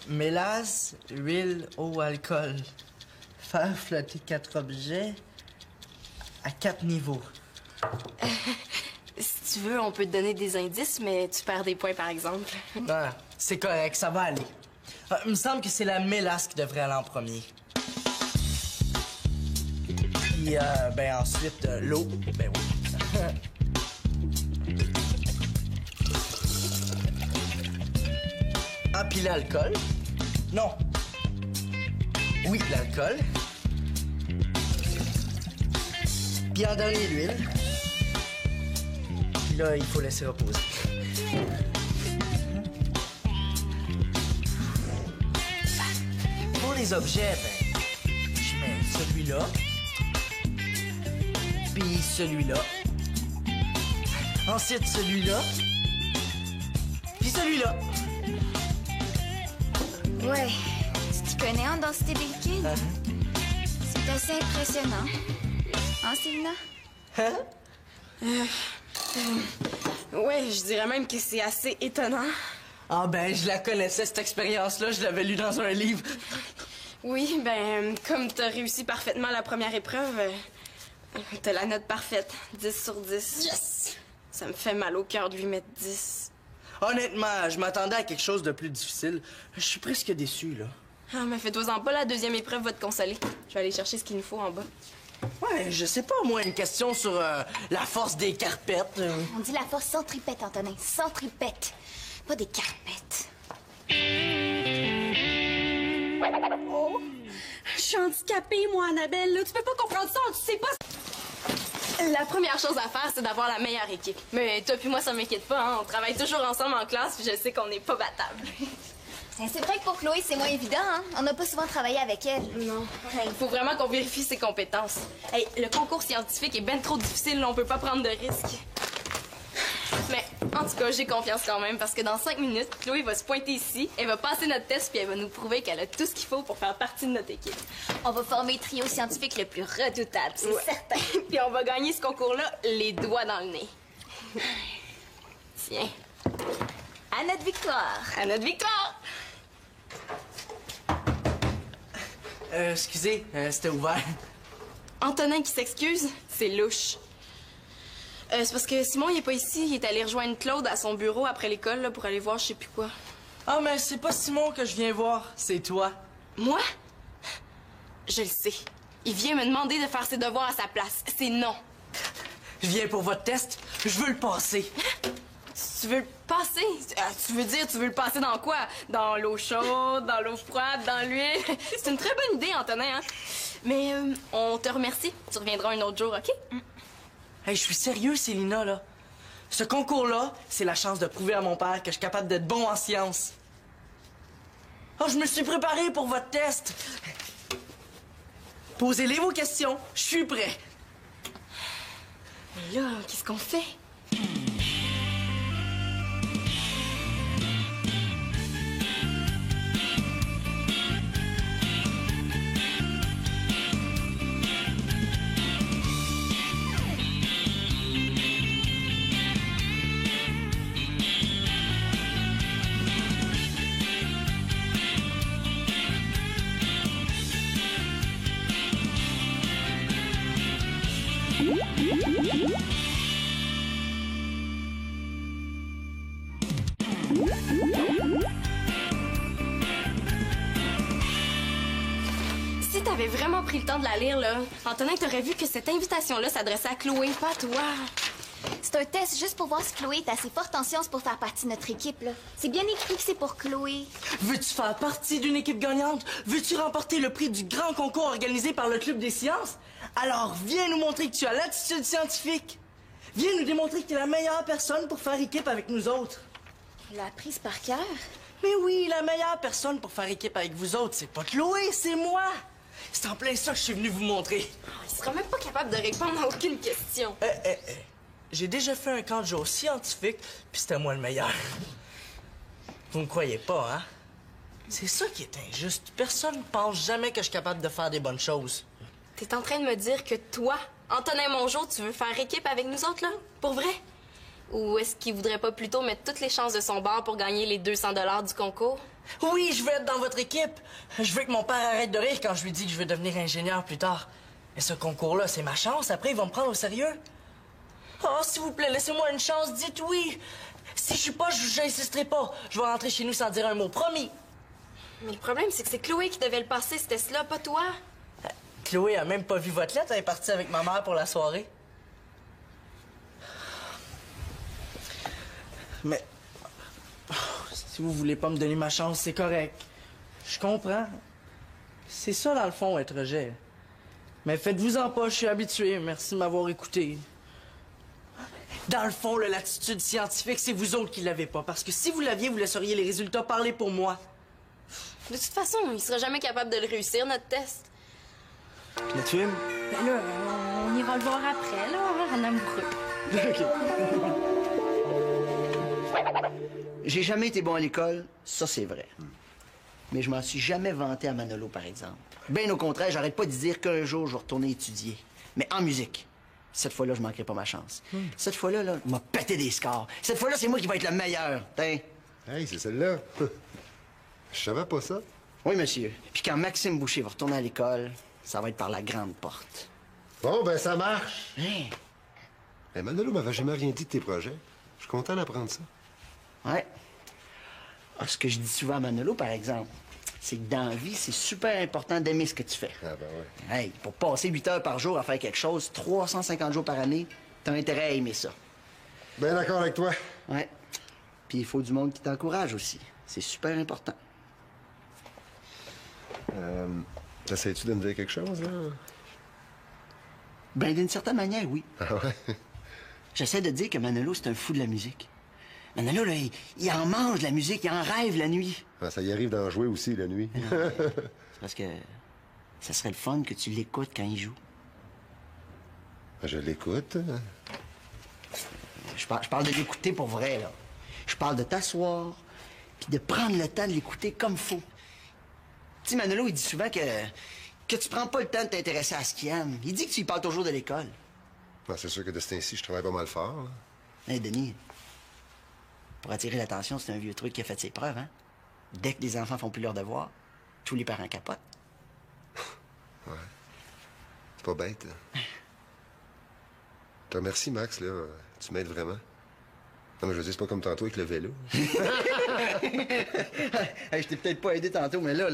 Mélasse, huile, eau, alcool. Faire flotter 4 objets à 4 niveaux. Si tu veux, on peut te donner des indices, mais tu perds des points, par exemple. Ah, c'est correct, ça va aller. Il me semble que c'est la mélasse qui devrait aller en premier. Puis, ben ensuite, l'eau. Ben oui. Ah, puis l'alcool. Non. Oui, l'alcool. Puis en dernier, l'huile. Puis là, il faut laisser reposer. Pour les objets, ben, je mets celui-là. Puis celui-là. Ensuite, celui-là. Puis celui-là. Ouais, tu t'y connais en densité de liquide? C'est assez impressionnant. Hein, Célina? Ouais, je dirais même que c'est assez étonnant. Ah ben, je la connaissais, cette expérience-là. Je l'avais lue dans un livre. Oui, ben, comme t'as réussi parfaitement la première épreuve, t'as la note parfaite. 10 sur 10. Yes! Ça me fait mal au cœur de lui mettre 10. Honnêtement, je m'attendais à quelque chose de plus difficile. Je suis presque déçu, là. Ah, mais fais-toi-en pas, la deuxième épreuve va te consoler. Je vais aller chercher ce qu'il nous faut en bas. Ouais, je sais pas, moi, une question sur la force des carpettes. On dit la force centripète, Antonin. Centripète. Pas des carpettes. Oh, je suis handicapée, moi, Annabelle, là. Tu peux pas comprendre ça, tu sais pas... La première chose à faire, c'est d'avoir la meilleure équipe. Mais toi puis moi, ça m'inquiète pas, hein. On travaille toujours ensemble en classe, puis je sais qu'on n'est pas battables. C'est vrai que pour Chloé, c'est moins évident, hein? On n'a pas souvent travaillé avec elle. Non. Il faut vraiment qu'on vérifie ses compétences. Hey, le concours scientifique est ben trop difficile, là, on peut pas prendre de risques. Mais, en tout cas, j'ai confiance quand même, parce que dans 5 minutes, Chloé va se pointer ici, elle va passer notre test, puis elle va nous prouver qu'elle a tout ce qu'il faut pour faire partie de notre équipe. On va former le trio scientifique le plus redoutable, c'est certain. Puis on va gagner ce concours-là les doigts dans le nez. Tiens. À notre victoire! À notre victoire! Excusez, c'était ouvert. Antonin qui s'excuse, c'est louche. C'est parce que Simon, il est pas ici. Il est allé rejoindre Claude à son bureau après l'école là, pour aller voir je sais plus quoi. Ah, mais c'est pas Simon que je viens voir, c'est toi. Moi? Je le sais. Il vient me demander de faire ses devoirs à sa place. C'est non. Je viens pour votre test, je veux le passer. Tu veux le passer? Tu veux dire, tu veux le passer dans quoi? Dans l'eau chaude, dans l'eau froide, dans l'huile? C'est une très bonne idée, Antonin, hein? Mais on te remercie. Tu reviendras un autre jour, OK? Hey, je suis sérieux, Célina, là. Ce concours-là, c'est la chance de prouver à mon père que je suis capable d'être bon en sciences. Oh, je me suis préparé pour votre test. Posez-les vos questions, je suis prêt. Mais là, qu'est-ce qu'on fait? pris le temps de la lire, là. Antonin, t'aurais vu que cette invitation-là s'adressait à Chloé, pas à toi. C'est un test juste pour voir si Chloé est assez forte en sciences pour faire partie de notre équipe, là. C'est bien écrit que c'est pour Chloé. Veux-tu faire partie d'une équipe gagnante? Veux-tu remporter le prix du grand concours organisé par le Club des sciences? Alors, viens nous montrer que tu as l'attitude scientifique. Viens nous démontrer que tu es la meilleure personne pour faire équipe avec nous autres. La prise par cœur? Mais oui, la meilleure personne pour faire équipe avec vous autres, c'est pas Chloé, c'est moi. C'est en plein ça que je suis venu vous montrer. Il sera même pas capable de répondre à aucune question. J'ai déjà fait un camp de jour scientifique, puis c'était moi le meilleur. Vous me croyez pas, hein? C'est ça qui est injuste. Personne pense jamais que je suis capable de faire des bonnes choses. T'es en train de me dire que toi, Antonin Mongeau, tu veux faire équipe avec nous autres, là? Pour vrai? Ou est-ce qu'il voudrait pas plutôt mettre toutes les chances de son bord pour gagner les 200 $ du concours? Oui, je veux être dans votre équipe. Je veux que mon père arrête de rire quand je lui dis que je veux devenir ingénieur plus tard. Et ce concours-là, c'est ma chance. Après, ils vont me prendre au sérieux. Oh, s'il vous plaît, laissez-moi une chance. Dites oui. Si je suis pas, j'insisterai pas. Je vais rentrer chez nous sans dire un mot. Promis. Mais le problème, c'est que c'est Chloé qui devait le passer, ce test-là, pas toi. Chloé a même pas vu votre lettre. Elle est partie avec ma mère pour la soirée. Mais... si vous voulez pas me donner ma chance, c'est correct. Je comprends. C'est ça, dans le fond, être rejet. Mais faites-vous-en pas, je suis habitué. Merci de m'avoir écouté. Dans le fond, l'attitude scientifique, c'est vous autres qui l'avez pas. Parce que si vous l'aviez, vous laisseriez les résultats parler pour moi. De toute façon, il sera jamais capable de le réussir, notre test. Notre film? Ben là, on ira le voir après, là, en amoureux. OK. J'ai jamais été bon à l'école, ça c'est vrai. Mais je m'en suis jamais vanté à Manolo, par exemple. Bien au contraire, j'arrête pas de dire qu'un jour, je vais retourner étudier. Mais en musique. Cette fois-là, je manquerai pas ma chance. Cette fois-là, il m'a pété des scores. Cette fois-là, c'est moi qui vais être le meilleur. Tiens. Hey, c'est celle-là. Je savais pas ça. Oui, monsieur. Puis quand Maxime Boucher va retourner à l'école, ça va être par la grande porte. Bon, ben ça marche. Hein? Mais Manolo m'avait jamais rien dit de tes projets. Je suis content d'apprendre ça. Ouais. Ah, ce que je dis souvent à Manolo, par exemple, c'est que dans la vie, c'est super important d'aimer ce que tu fais. Ah ben ouais. Hey, pour passer 8 heures par jour à faire quelque chose, 350 jours par année, t'as intérêt à aimer ça. Ben d'accord avec toi. Ouais. Puis il faut du monde qui t'encourage aussi. C'est super important. T'essayes-tu de me dire quelque chose, là? Ben, d'une certaine manière, oui. Ah ouais? J'essaie de dire que Manolo, c'est un fou de la musique. Manolo, là, il en mange de la musique, il en rêve la nuit. Ah, ça y arrive d'en jouer aussi, la nuit. C'est parce que ça serait le fun que tu l'écoutes quand il joue. Je l'écoute. Je parle de l'écouter pour vrai, là. Je parle de t'asseoir, puis de prendre le temps de l'écouter comme faut. Tu sais, Manolo, il dit souvent que tu prends pas le temps de t'intéresser à ce qu'il aime. Il dit que tu lui parles toujours de l'école. Ben, c'est sûr que de ce temps-ci, je travaille pas mal fort. Là. Hey, Denis, pour attirer l'attention, c'est un vieux truc qui a fait ses preuves, hein? Dès que les enfants font plus leurs devoirs, tous les parents capotent. Ouais. C'est pas bête. Hein. Je te remercie, Max, là. Tu m'aides vraiment. Non, mais je veux dire, c'est pas comme tantôt avec le vélo. Hey, je t'ai peut-être pas aidé tantôt, mais là...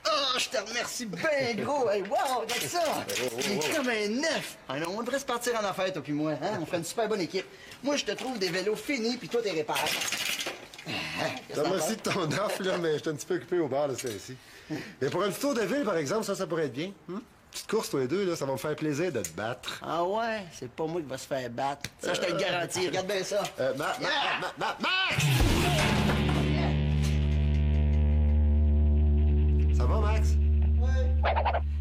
Oh, je te remercie bien gros! Hey, wow, regarde ça! C'est comme un neuf! Ah non, on devrait se partir en affaires, toi puis moi, hein? On ferait une super bonne équipe. Moi, je te trouve des vélos finis, puis toi, t'es réparé. Ça merci de ton offre, là, mais je suis un petit peu occupé au bar de ce temps-ci. Mais pour un petit tour de ville, par exemple, ça pourrait être bien. Petite course, toi les deux, là, ça va me faire plaisir de te battre. Ah ouais? C'est pas moi qui va se faire battre. Ça, je te le garantis. Regarde bien ça. Max! Ça va, Max?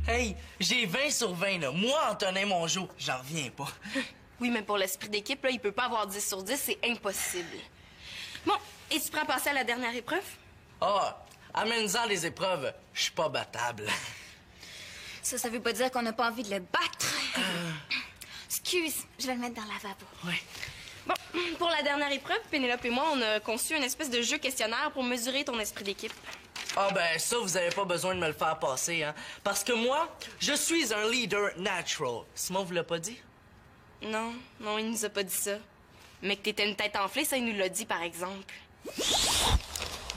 Hey, j'ai 20 sur 20, là. Moi, Antonin Mongeau, j'en reviens pas. Oui, mais pour l'esprit d'équipe, là, il peut pas avoir 10 sur 10, c'est impossible. Bon, et tu prends à passer à la dernière épreuve? Ah, amène-en les épreuves. Je suis pas battable. Ça veut pas dire qu'on n'a pas envie de le battre. Excuse, je vais le mettre dans le lavabo. Ouais. Bon, pour la dernière épreuve, Pénélope et moi, on a conçu une espèce de jeu questionnaire pour mesurer ton esprit d'équipe. Ah ben ça, vous avez pas besoin de me le faire passer, hein. Parce que moi, je suis un leader natural. Simon vous l'a pas dit? Non, il nous a pas dit ça. Mais que t'étais une tête enflée, ça, il nous l'a dit, par exemple.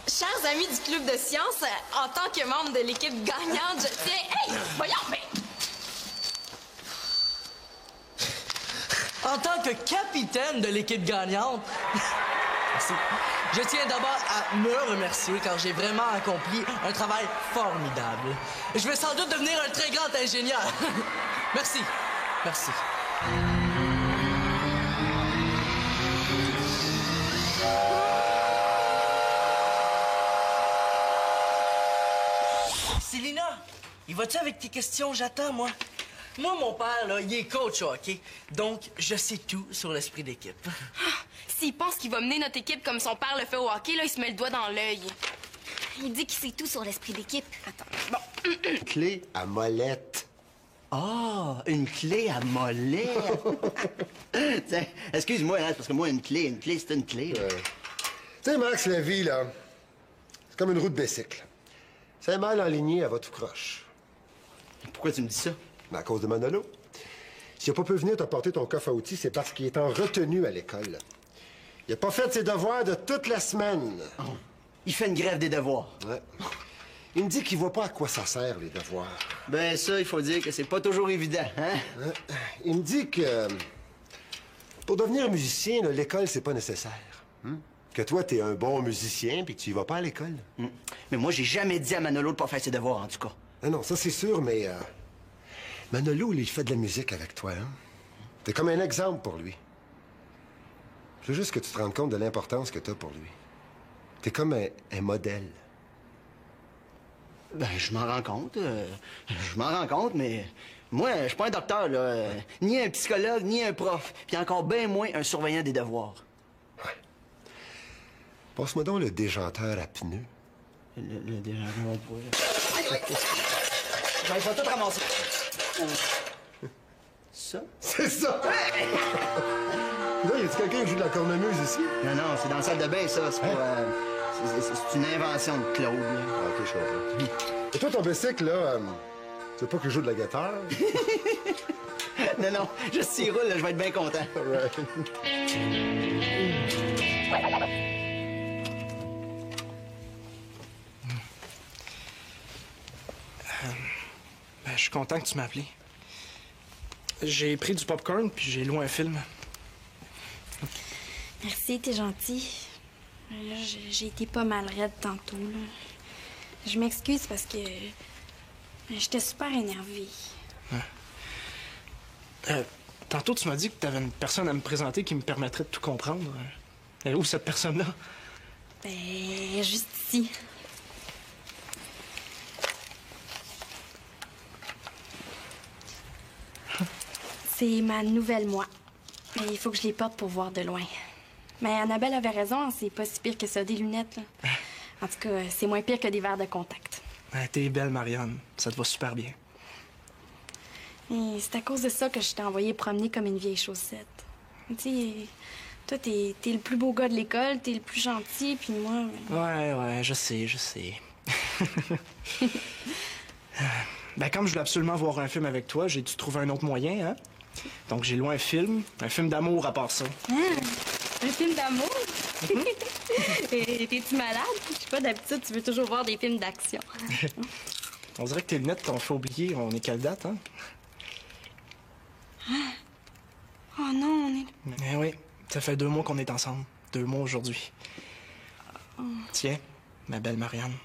Chers amis du Club de sciences, en tant que membre de l'équipe gagnante, je tiens... Hey! Voyons, mais en tant que capitaine de l'équipe gagnante, merci. Je tiens d'abord à me remercier car j'ai vraiment accompli un travail formidable. Je vais sans doute devenir un très grand ingénieur. Merci. Merci. Célina, il va-tu avec tes questions? J'attends, moi. Moi, mon père, là, il est coach au hockey. Donc, je sais tout sur l'esprit d'équipe. S'il pense qu'il va mener notre équipe comme son père le fait au hockey, là, il se met le doigt dans l'œil. Il dit qu'il sait tout sur l'esprit d'équipe. Attends, bon. Clé à molette. Ah, une clé à molette. Tiens, excuse-moi, hein, parce que moi, une clé, c'est une clé. Tu sais, Max, la vie, là, c'est comme une roue de bicycle. C'est mal enligné, elle va tout croche. Pourquoi tu me dis ça? Mais à cause de Manolo. S'il n'a pas pu venir t'apporter ton coffre à outils, c'est parce qu'il est en retenue à l'école. Il n'a pas fait ses devoirs de toute la semaine. Oh. Il fait une grève des devoirs. Ouais. Il me dit qu'il voit pas à quoi ça sert, les devoirs. Ben ça, il faut dire que c'est pas toujours évident, hein? Il me dit que pour devenir musicien, là, l'école, c'est pas nécessaire. Que toi, t'es un bon musicien puis que tu y vas pas à l'école. Mais moi, j'ai jamais dit à Manolo de pas faire ses devoirs, en tout cas. Non, ça c'est sûr, mais Manolo, il fait de la musique avec toi, hein? T'es comme un exemple pour lui. Je veux juste que tu te rendes compte de l'importance que t'as pour lui. T'es comme un modèle. Ben, je m'en rends compte. Mais moi, je suis pas un docteur, là. Ni un psychologue, ni un prof. Puis encore bien moins un surveillant des devoirs. Ouais. Passe-moi donc le déjanteur à pneus. Le déjanteur à pneus. Je vais tout ramasser. Ça? C'est ça! Là, y a-t-il quelqu'un qui joue de la cornemuse ici? Non, c'est dans la salle de bain, ça. C'est pas... c'est une invention de Claude, là. Ah, OK, je comprends. Et toi, ton bicycle, là, tu veux pas que je joue de la guitare? Non, juste s'il roule, là, je vais être bien content. Right. Ben, je suis content que tu m'as appelé. J'ai pris du popcorn puis j'ai loué un film. Merci, t'es gentil. Là, j'ai été pas mal raide tantôt, là. Je m'excuse parce que j'étais super énervée. Tantôt, tu m'as dit que t'avais une personne à me présenter qui me permettrait de tout comprendre. Elle est où, cette personne-là? Ben, juste ici. C'est ma nouvelle moi. Mais il faut que je les porte pour voir de loin. Mais Annabelle avait raison, c'est pas si pire que ça, des lunettes, là. En tout cas, c'est moins pire que des verres de contact. T'es belle, Marianne. Ça te va super bien. Et c'est à cause de ça que je t'ai envoyé promener comme une vieille chaussette. Tu sais, toi, t'es le plus beau gars de l'école, t'es le plus gentil, puis moi... Ouais, je sais. Ben, comme je voulais absolument voir un film avec toi, j'ai dû trouver un autre moyen, hein? Donc, j'ai loué un film d'amour à part ça. Un film d'amour? T'es-tu malade? Je sais pas, d'habitude, tu veux toujours voir des films d'action. On dirait que tes lunettes t'ont fait oublier. On est quelle date, hein? Oh non, on est... Eh oui, ça fait 2 mois qu'on est ensemble. 2 mois aujourd'hui. Oh. Tiens, ma belle Marianne.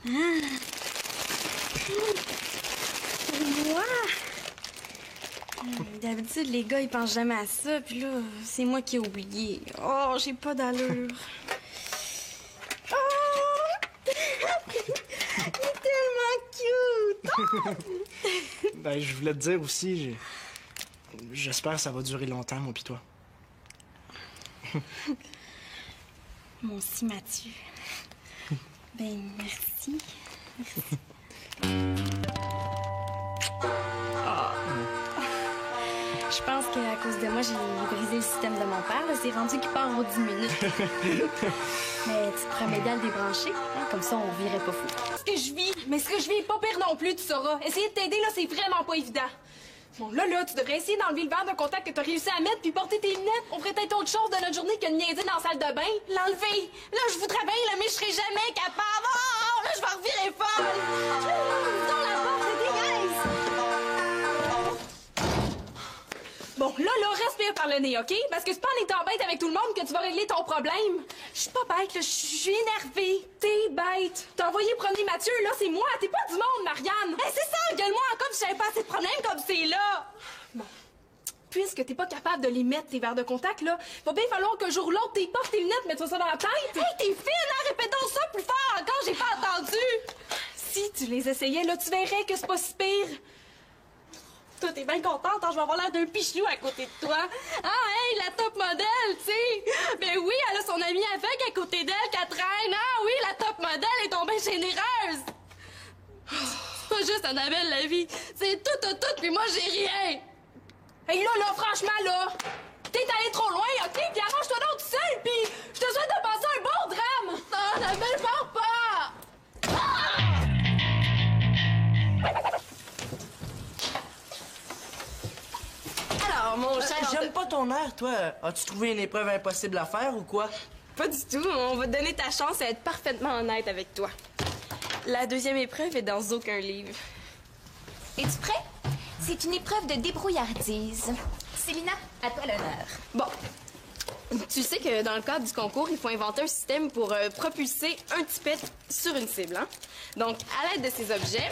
Moi? D'habitude, les gars, ils pensent jamais à ça, puis là, c'est moi qui ai oublié. Oh, j'ai pas d'allure. Oh! Il est tellement cute! Ben, je voulais te dire aussi, j'espère que ça va durer longtemps, moi pis toi. Mon si Mathieu. Ben, merci. Je pense qu'à cause de moi, j'ai brisé le système de mon père. C'est rendu qu'il part aux 10 minutes. Mais tu pourrais m'aider à le débrancher. Hein? Comme ça, on virait pas fou. Ce que je vis est pas pire non plus, tu sauras. Essayer de t'aider, là, c'est vraiment pas évident. Bon, là, tu devrais essayer d'enlever le verre de contact que t'as réussi à mettre puis porter tes lunettes. On ferait peut-être autre chose de notre journée que de niaiser dans la salle de bain. L'enlever. Là, je voudrais bien, là, mais je serais jamais capable. Oh, là, je vais revirer folle. Dans la porte, dégage. Bon, là, respire par le nez, OK? Parce que c'est pas en étant bête avec tout le monde que tu vas régler ton problème. Je suis pas bête, là, je suis énervée. T'es bête. T'as envoyé promener Mathieu, là, c'est moi. T'es pas du monde, Marianne. Hey, c'est ça, gueule-moi encore si j'avais pas assez de problèmes comme c'est là. Bon. Puisque t'es pas capable de les mettre, tes verres de contact, là, va bien falloir qu'un jour ou l'autre, t'es portes tes lunettes, mets-toi ça dans la tête. Hey, t'es fine, hein? Répétons ça plus fort encore, j'ai pas entendu. Si tu les essayais, là, tu verrais que c'est pas si pire. Toi, t'es bien contente, hein? Je vais avoir l'air d'un pichou à côté de toi. Ah, hey, la top modèle, tu sais. Ben oui, elle a son amie aveugle à côté d'elle, qu'elle traîne. Ah oui, la top modèle est tombée généreuse. C'est pas juste Annabelle, la vie. C'est tout, puis moi, j'ai rien. Hey, là, franchement, là, t'es allé trop loin, OK? Puis arrange-toi donc tout seul, puis je te souhaite de passer un bon drame. Non, Annabelle, pars pas. Alors, mon cher... J'aime pas ton air, toi. As-tu trouvé une épreuve impossible à faire ou quoi? Pas du tout. On va te donner ta chance à être parfaitement honnête avec toi. La deuxième épreuve est dans aucun livre. Es-tu prêt? C'est une épreuve de débrouillardise. Célina, à toi l'honneur. Bon. Tu sais que dans le cadre du concours, il faut inventer un système pour propulser un tipette sur une cible, hein? Donc, à l'aide de ces objets,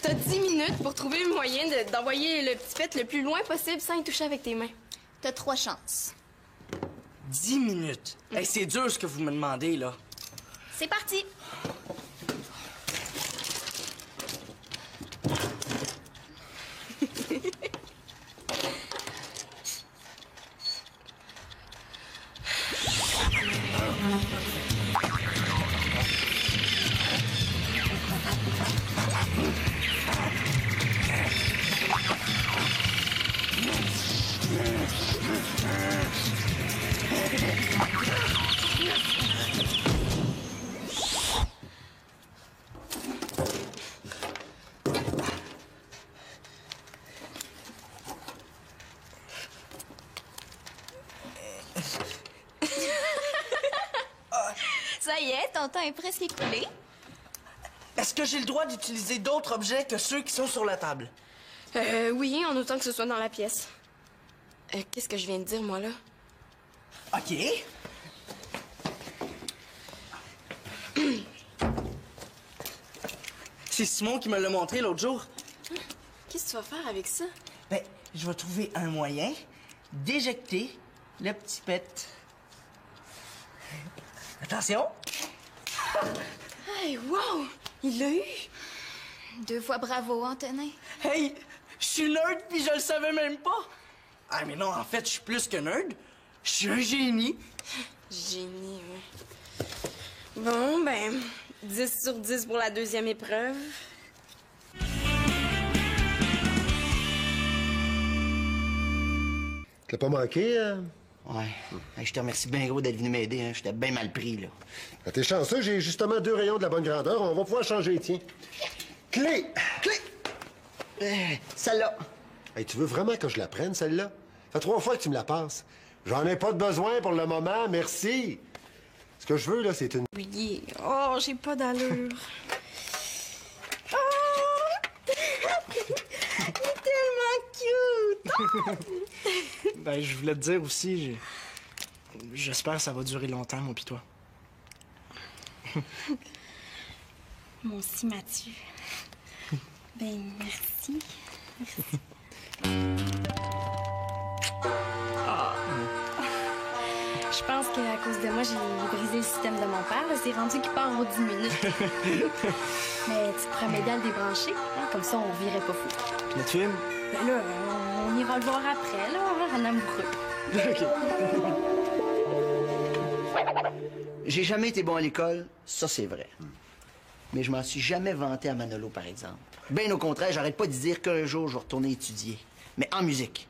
t'as 10 minutes pour trouver le moyen d'envoyer le tipette le plus loin possible sans y toucher avec tes mains. T'as 3 chances. 10 minutes. Hey, c'est dur ce que vous me demandez, là. C'est parti. Ça y est, ton temps est presque écoulé. Est-ce que j'ai le droit d'utiliser d'autres objets que ceux qui sont sur la table? Oui, en autant que ce soit dans la pièce. Qu'est-ce que je viens de dire, moi, là? OK. C'est Simon qui me l'a montré l'autre jour. Qu'est-ce que tu vas faire avec ça? Ben, je vais trouver un moyen d'éjecter le petit pet. Attention! Hey, wow! Il l'a eu! 2 fois bravo, Antonin. Hey! Je suis nerd puis je le savais même pas! Ah, mais non, en fait, je suis plus que nerd. Je suis un génie. Génie, oui. Bon, ben, 10 sur 10 pour la deuxième épreuve. T'as pas manqué, hein? Ouais. Hey, je te remercie bien gros d'être venu m'aider. Hein. J'étais bien mal pris, là. Ah, t'es chanceux, j'ai justement 2 rayons de la bonne grandeur. On va pouvoir changer, tiens. Clé! Celle-là. Hey, tu veux vraiment que je la prenne, celle-là? Ça fait 3 fois que tu me la passes. J'en ai pas de besoin pour le moment, merci. Ce que je veux, là, c'est une... Oui. Oh, j'ai pas d'allure. Oh! Il est tellement cute! Ben, je voulais te dire aussi, j'espère que ça va durer longtemps, moi pis toi. Moi aussi, Mathieu. Ben, merci. Merci. Je pense qu'à cause de moi, j'ai brisé le système de mon père. C'est rendu qu'il part aux 10 minutes. Mais tu pourrais m'aider à le débrancher. Hein? Comme ça, on virait pas fou. Puis notre film? Ben là, on ira le voir après, là, en amoureux. J'ai jamais été bon à l'école, ça c'est vrai. Mais je m'en suis jamais vanté à Manolo, par exemple. Bien au contraire, j'arrête pas de dire qu'un jour, je vais retourner étudier. Mais en musique.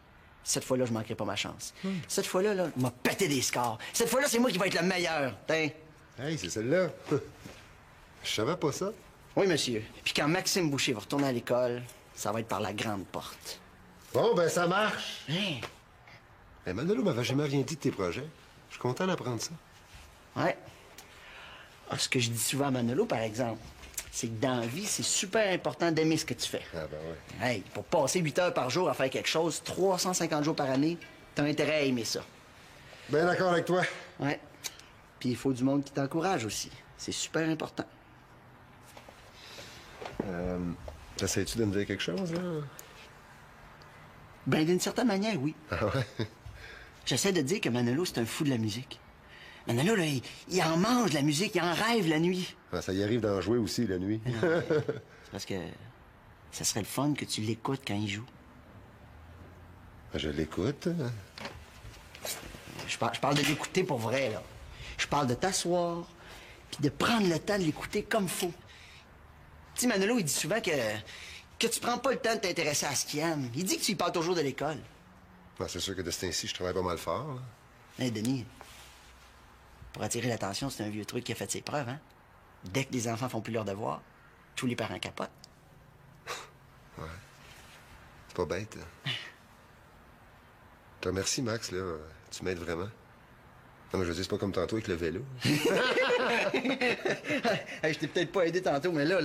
Cette fois-là, je manquerai pas ma chance. Cette fois-là, là, il m'a pété des scores. Cette fois-là, c'est moi qui vais être le meilleur. Tiens. Hey, c'est celle-là. Je savais pas ça. Oui, monsieur. Puis quand Maxime Boucher va retourner à l'école, ça va être par la grande porte. Bon, ben ça marche. Hein? Mais Manolo m'avait jamais rien dit de tes projets. Je suis content d'apprendre ça. Ouais. Ah, ce que je dis souvent à Manolo, par exemple, c'est que dans la vie, c'est super important d'aimer ce que tu fais. Ah ben ouais. Hey, pour passer 8 heures par jour à faire quelque chose, 350 jours par année, t'as intérêt à aimer ça. Ben d'accord avec toi. Ouais. Puis il faut du monde qui t'encourage aussi. C'est super important. T'essayes-tu de me dire quelque chose, là? Ben, d'une certaine manière, oui. Ah ouais? J'essaie de dire que Manolo, c'est un fou de la musique. Manolo, là, il en mange de la musique, il en rêve la nuit. Ah, ça y arrive d'en jouer aussi, la nuit. C'est parce que ça serait le fun que tu l'écoutes quand il joue. Je l'écoute. Je parle de l'écouter pour vrai, là. Je parle de t'asseoir, puis de prendre le temps de l'écouter comme faut. Tu sais, Manolo, il dit souvent que tu prends pas le temps de t'intéresser à ce qu'il aime. Il dit que tu y parles toujours de l'école. Ben, c'est sûr que de ce temps-ci, je travaille pas mal fort. Là. Hey, Denis, pour attirer l'attention, c'est un vieux truc qui a fait ses preuves, hein? Dès que les enfants font plus leurs devoirs, tous les parents capotent. Ouais. C'est pas bête. Je te remercie, Max, là. Tu m'aides vraiment. Non, mais je veux dire, c'est pas comme tantôt avec le vélo. Hey, je t'ai peut-être pas aidé tantôt, mais là...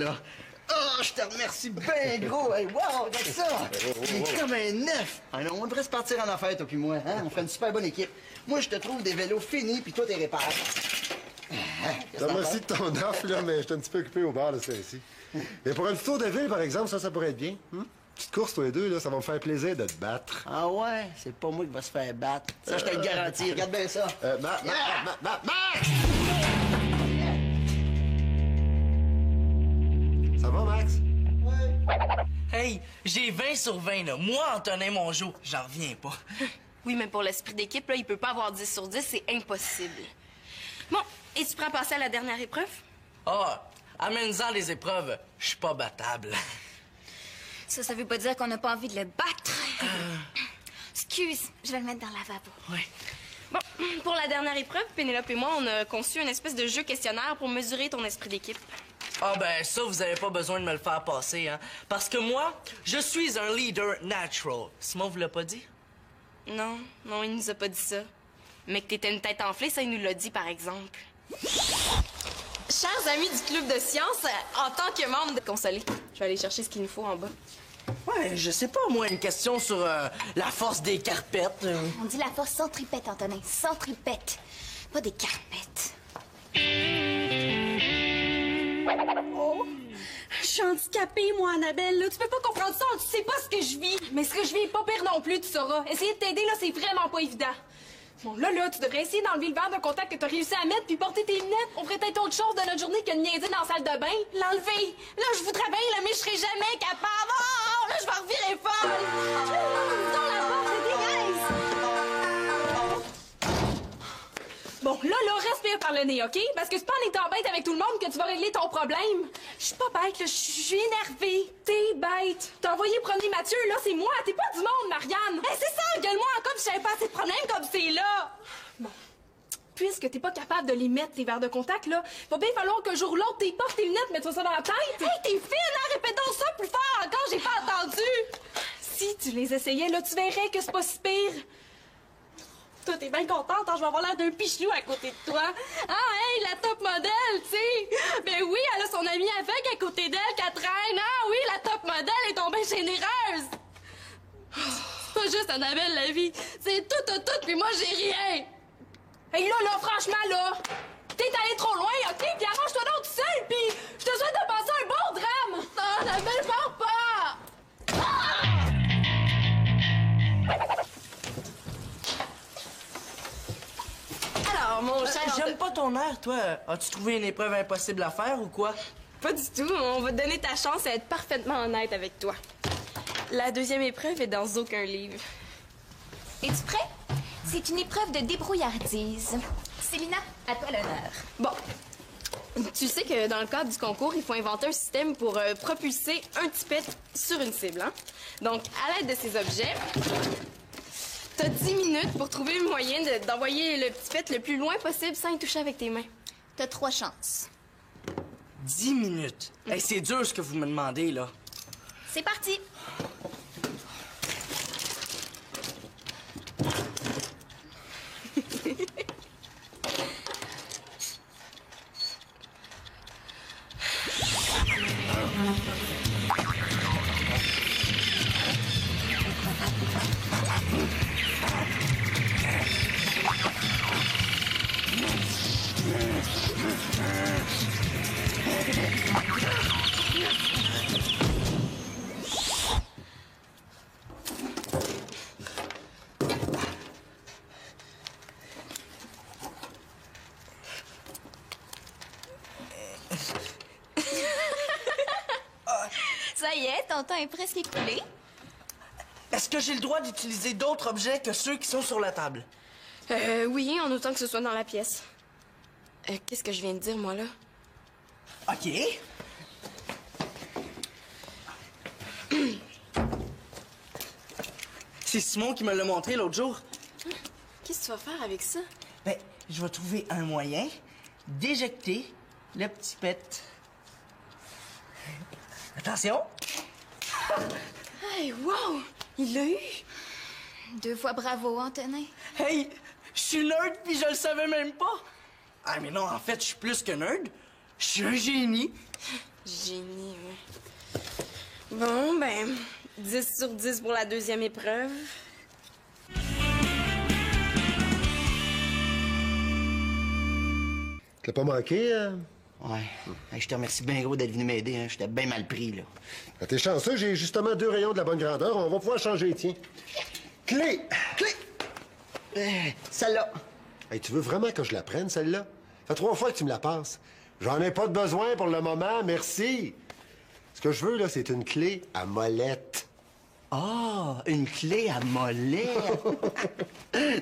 Oh, je te remercie bien gros! Hey, wow, regarde ça! Il est comme un neuf! Ah non, on devrait se partir en affaires, toi puis moi, hein? On ferait une super bonne équipe. Moi, je te trouve des vélos finis, puis toi, t'es répares. Je te remercie de ton offre, là, mais je suis un petit peu occupé au bar de ça-ci. Mais pour un petit tour de ville, par exemple, ça pourrait être bien. Petite course, toi les deux, là, ça va me faire plaisir de te battre. Ah ouais? C'est pas moi qui va se faire battre. Ça, je te le garantis. Regarde bien ça. Max! Ça va, Max? Hey, j'ai 20 sur 20, là. Moi, Antonin Mongeau, j'en reviens pas. Oui, mais pour l'esprit d'équipe, là, il peut pas avoir 10 sur 10, c'est impossible. Bon, es-tu prêt à passer à la dernière épreuve? Ah, amène-en les épreuves. Je suis pas battable. Ça veut pas dire qu'on n'a pas envie de le battre. Excuse, je vais le mettre dans le lavabo. Ouais. Bon, pour la dernière épreuve, Pénélope et moi, on a conçu une espèce de jeu questionnaire pour mesurer ton esprit d'équipe. Ah ben ça, vous avez pas besoin de me le faire passer, hein. Parce que moi, je suis un leader natural. Simon vous l'a pas dit? Non, il nous a pas dit ça. Mais que t'étais une tête enflée, ça, il nous l'a dit, par exemple. Chers amis du Club de sciences, en tant que membre de Consolé, je vais aller chercher ce qu'il nous faut en bas. Ouais, je sais pas, moi, une question sur la force des carpettes. On dit la force centripète, Antonin. Centripète. Pas des carpettes. Oh! Je suis handicapée, moi, Annabelle. Là. Tu peux pas comprendre ça, tu sais pas ce que je vis. Mais ce que je vis est pas pire non plus, tu sauras. Essayer de t'aider, là, c'est vraiment pas évident. Bon, là, tu devrais essayer d'enlever le verre de contact que t'as réussi à mettre puis porter tes lunettes. On ferait peut-être autre chose de notre journée que de niaiser dans la salle de bain. L'enlever. Là, je voudrais bien, là, mais je serais jamais capable. Oh, là, je vais revirer folle. Dans la porte, c'est dégueulasse. Bon, là, respire par le nez, OK? Parce que c'est pas en étant bête avec tout le monde que tu vas régler ton problème. Je suis pas bête, là, je suis énervée. T'es bête. T'as envoyé promener Mathieu, là, c'est moi. T'es pas du monde, Marianne. Hey, c'est ça, gueule-moi comme si j'avais pas assez de problèmes comme c'est là. Bon. Puisque t'es pas capable de les mettre, tes verres de contact, là, va bien falloir qu'un jour ou l'autre, t'es portes tes lunettes, mets-toi ça dans la tête. Hey, t'es fine, hein? Répète donc ça plus fort encore, j'ai pas entendu. Si tu les essayais, là, tu verrais que c'est pas si pire. Toi, t'es bien contente, hein? Je vais avoir l'air d'un pichou à côté de toi. Ah, hey, la top modèle, tu sais. Ben oui, elle a son amie aveugle à côté d'elle, qu'elle traîne. Ah oui, la top modèle est tombée généreuse. C'est pas juste Annabelle, la vie. C'est tout, puis moi, j'ai rien. Hey, là, franchement, là, t'es allé trop loin, OK? Puis arrange-toi donc tout seul, puis je te souhaite de passer un bon drame. Non, Annabelle, pars pas. Alors, mon cher... J'aime pas ton air, toi. As-tu trouvé une épreuve impossible à faire ou quoi? Pas du tout. On va te donner ta chance à être parfaitement honnête avec toi. La deuxième épreuve est dans aucun livre. Es-tu prêt? C'est une épreuve de débrouillardise. Célina, à toi l'honneur. Bon. Tu sais que dans le cadre du concours, il faut inventer un système pour propulser un tipette sur une cible, hein? Donc, à l'aide de ces objets, t'as 10 minutes pour trouver le moyen d'envoyer le tipette le plus loin possible sans y toucher avec tes mains. T'as 3 chances. 10 minutes. Hey, c'est dur ce que vous me demandez, là. C'est parti. temps est presque écoulé. Est-ce que j'ai le droit d'utiliser d'autres objets que ceux qui sont sur la table? Oui, en autant que ce soit dans la pièce. Qu'est-ce que je viens de dire, moi, là? OK. C'est Simon qui me l'a montré l'autre jour. Qu'est-ce que tu vas faire avec ça? Ben, je vais trouver un moyen d'éjecter le petit pet. Attention! Hey, wow! Il l'a eu! 2 fois bravo, Antonin. Hey! Je suis nerd puis je le savais même pas! Ah, mais non, en fait, je suis plus que nerd. Je suis un génie. Génie, oui. Bon, ben, 10 sur 10 pour la deuxième épreuve. T'as pas manqué, Ouais. Hey, je te remercie bien gros d'être venu m'aider. Hein. J'étais bien mal pris, là. Quand t'es chanceux, j'ai justement 2 rayons de la bonne grandeur. On va pouvoir changer, tiens. Clé! Celle-là. Hey, tu veux vraiment que je la prenne, celle-là? Ça fait 3 fois que tu me la passes. J'en ai pas de besoin pour le moment, merci. Ce que je veux, là, c'est une clé à molette. Ah, une clé à molette.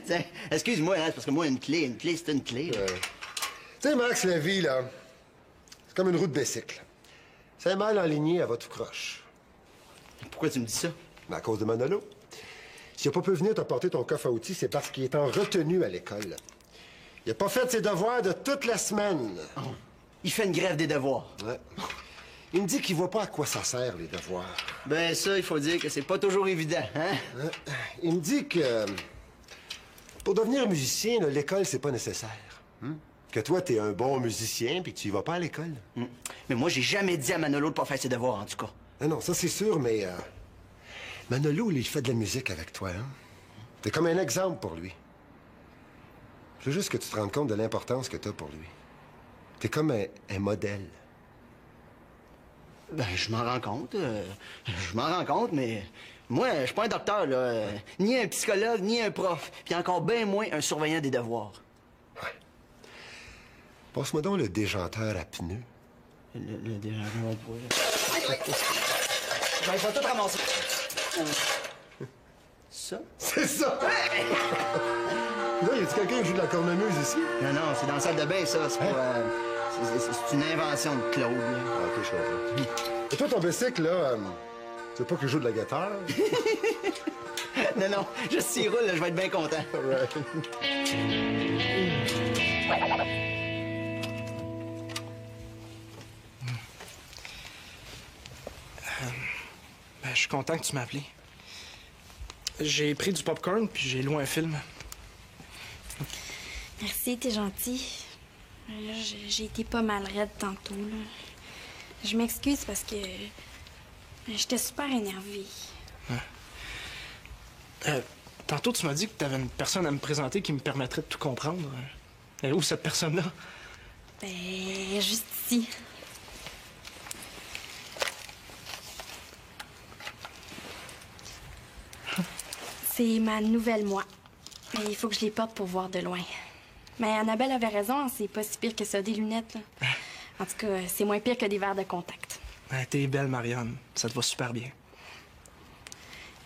Tiens, excuse-moi, hein, c'est parce que moi, une clé, c'est une clé. Tu sais, Max, la vie, là, c'est comme une roue de bicycle. C'est mal enligné, elle va tout croche. Pourquoi tu me dis ça? Mais à cause de Manolo. S'il n'a pas pu venir t'apporter ton coffre à outils, c'est parce qu'il est en retenue à l'école. Il n'a pas fait ses devoirs de toute la semaine. Oh. Il fait une grève des devoirs. Ouais. Il me dit qu'il voit pas à quoi ça sert, les devoirs. Ben ça, il faut dire que c'est pas toujours évident, hein? Il me dit que pour devenir musicien, là, l'école, c'est pas nécessaire. Que toi, t'es un bon musicien puis que tu y vas pas à l'école. Mais moi, j'ai jamais dit à Manolo de pas faire ses devoirs, en tout cas. Non, ça c'est sûr, mais Manolo, il fait de la musique avec toi, hein? T'es comme un exemple pour lui. Je veux juste que tu te rendes compte de l'importance que t'as pour lui. T'es comme un modèle. Ben, je m'en rends compte. Mais moi, je suis pas un docteur, là. Ni un psychologue, ni un prof. Puis encore bien moins un surveillant des devoirs. Ouais. Passe-moi donc le déjanteur à pneus. Le déjanteur à pneus. Je vais tout ramasser. Ça? C'est ça! Là, y a-tu quelqu'un qui joue de la cornemuse ici? Non, c'est dans la salle de bain, ça. C'est pas... c'est une invention de Claude, là. Ah, OK, je comprends. Et toi, ton bicycle, là, tu veux pas que je joue de la guitare? Non, juste s'il roule, là, je vais être bien content. Right. Ben, je suis content que tu m'as appelé. J'ai pris du popcorn puis j'ai loué un film. Merci, t'es gentil. Là, j'ai été pas mal raide tantôt, là. Je m'excuse parce que j'étais super énervée. Tantôt, tu m'as dit que t'avais une personne à me présenter qui me permettrait de tout comprendre. Elle est où, cette personne-là? Ben, juste ici. C'est ma nouvelle moi. Mais il faut que je les porte pour voir de loin. Mais Annabelle avait raison, c'est pas si pire que ça, des lunettes, là. En tout cas, c'est moins pire que des verres de contact. T'es belle, Marianne. Ça te va super bien.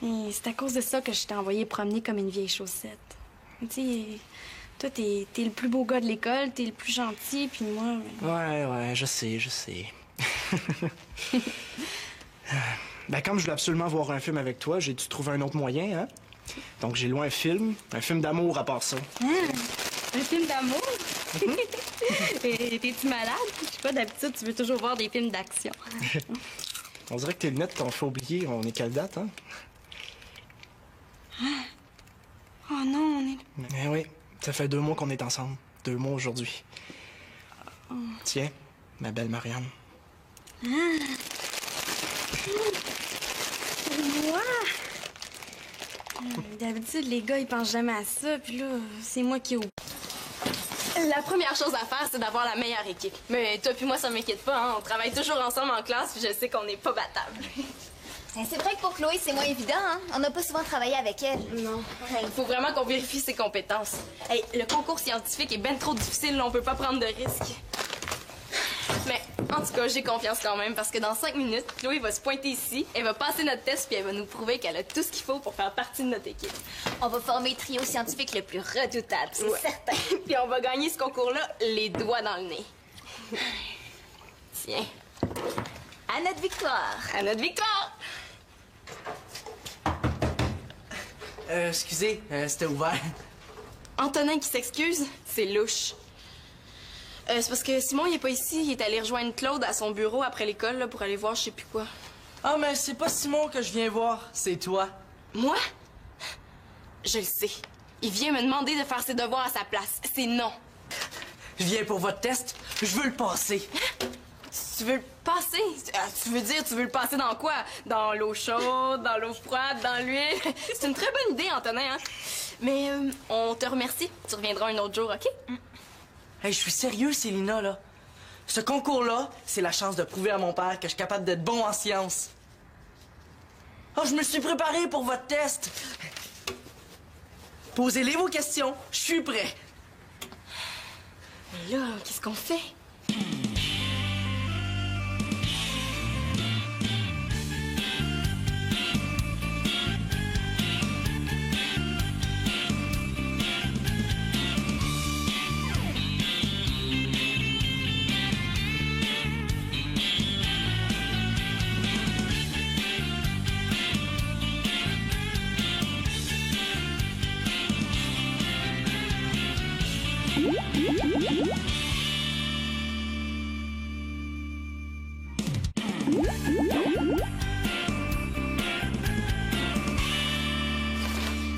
Et c'est à cause de ça que je t'ai envoyé promener comme une vieille chaussette. Tu sais, toi, t'es le plus beau gars de l'école, t'es le plus gentil, puis moi... Ouais, je sais. Ben, comme je voulais absolument voir un film avec toi, j'ai dû trouver un autre moyen, hein? Donc, j'ai loué un film d'amour à part ça. Un film d'amour? T'es-tu malade? Je sais pas, d'habitude, tu veux toujours voir des films d'action. On dirait que tes lunettes t'ont fait oublier. On est quelle date, hein? Oh non, on est... Eh oui, ça fait 2 mois qu'on est ensemble. 2 mois aujourd'hui. Oh. Tiens, ma belle Marianne. Moi? D'habitude, les gars, ils pensent jamais à ça, puis là, c'est moi qui oublie. La première chose à faire, c'est d'avoir la meilleure équipe. Mais toi puis moi, ça m'inquiète pas, hein? On travaille toujours ensemble en classe, puis je sais qu'on n'est pas battables. C'est vrai que pour Chloé, c'est moins évident, hein? On n'a pas souvent travaillé avec elle. Non. Il faut vraiment qu'on vérifie ses compétences. Hey, le concours scientifique est ben trop difficile, là, on peut pas prendre de risques. Mais En tout cas, j'ai confiance quand même parce que dans 5 minutes, Chloé va se pointer ici, elle va passer notre test puis elle va nous prouver qu'elle a tout ce qu'il faut pour faire partie de notre équipe. On va former le trio scientifique le plus redoutable, c'est certain. Puis on va gagner ce concours-là les doigts dans le nez. Tiens. À notre victoire! À notre victoire! Excusez, c'était ouvert. Antonin qui s'excuse, c'est louche. C'est parce que Simon, il est pas ici. Il est allé rejoindre Claude à son bureau après l'école là, pour aller voir je sais plus quoi. Ah, mais c'est pas Simon que je viens voir, c'est toi. Moi? Je le sais. Il vient me demander de faire ses devoirs à sa place. C'est non. Je viens pour votre test, je veux le passer. Tu veux le passer? Tu veux dire, tu veux le passer dans quoi? Dans l'eau chaude, dans l'eau froide, dans l'huile? C'est une très bonne idée, Antonin, hein? Mais on te remercie. Tu reviendras un autre jour, OK? Hey, je suis sérieux, Célina, là. Ce concours-là, c'est la chance de prouver à mon père que je suis capable d'être bon en sciences. Oh, je me suis préparé pour votre test. Posez-les vos questions, je suis prêt. Mais là, qu'est-ce qu'on fait?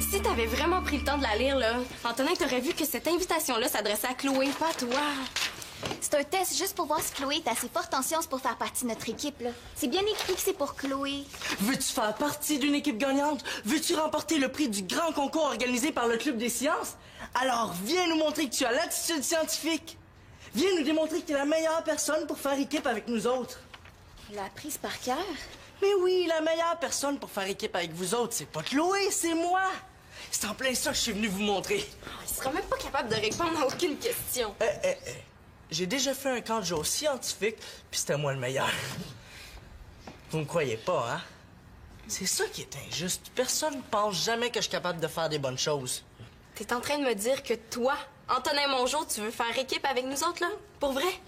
Si t'avais vraiment pris le temps de la lire, là, Antonin, t'aurais vu que cette invitation-là s'adressait à Chloé, pas à toi. C'est un test juste pour voir si Chloé est assez forte en sciences pour faire partie de notre équipe, là. C'est bien écrit que c'est pour Chloé. Veux-tu faire partie d'une équipe gagnante? Veux-tu remporter le prix du grand concours organisé par le Club des sciences? Alors, viens nous montrer que tu as l'attitude scientifique. Viens nous démontrer que tu es la meilleure personne pour faire équipe avec nous autres. La prise par cœur? Mais oui, la meilleure personne pour faire équipe avec vous autres, c'est pas Chloé, c'est moi. C'est en plein ça que je suis venu vous montrer. Il sera même pas capable de répondre à aucune question. J'ai déjà fait un camp de jour scientifique, puis c'était moi le meilleur. Vous me croyez pas, hein? C'est ça qui est injuste. Personne pense jamais que je suis capable de faire des bonnes choses. T'es en train de me dire que toi, Antonin Mongeau, tu veux faire équipe avec nous autres, là? Pour vrai?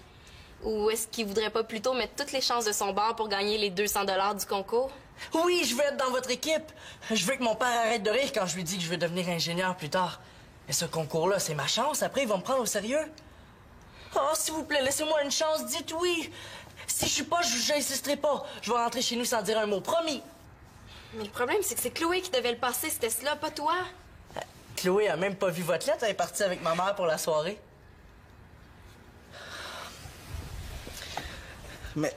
Ou est-ce qu'il voudrait pas plutôt mettre toutes les chances de son bord pour gagner les 200 $ du concours? Oui, je veux être dans votre équipe. Je veux que mon père arrête de rire quand je lui dis que je veux devenir ingénieur plus tard. Mais ce concours-là, c'est ma chance. Après, ils vont me prendre au sérieux. Oh, s'il vous plaît, laissez-moi une chance. Dites oui. Si je suis pas, j'insisterai pas. Je vais rentrer chez nous sans dire un mot. Promis. Mais le problème, c'est que c'est Chloé qui devait le passer, ce test-là, pas toi. Chloé a même pas vu votre lettre. Elle est partie avec ma mère pour la soirée. Mais...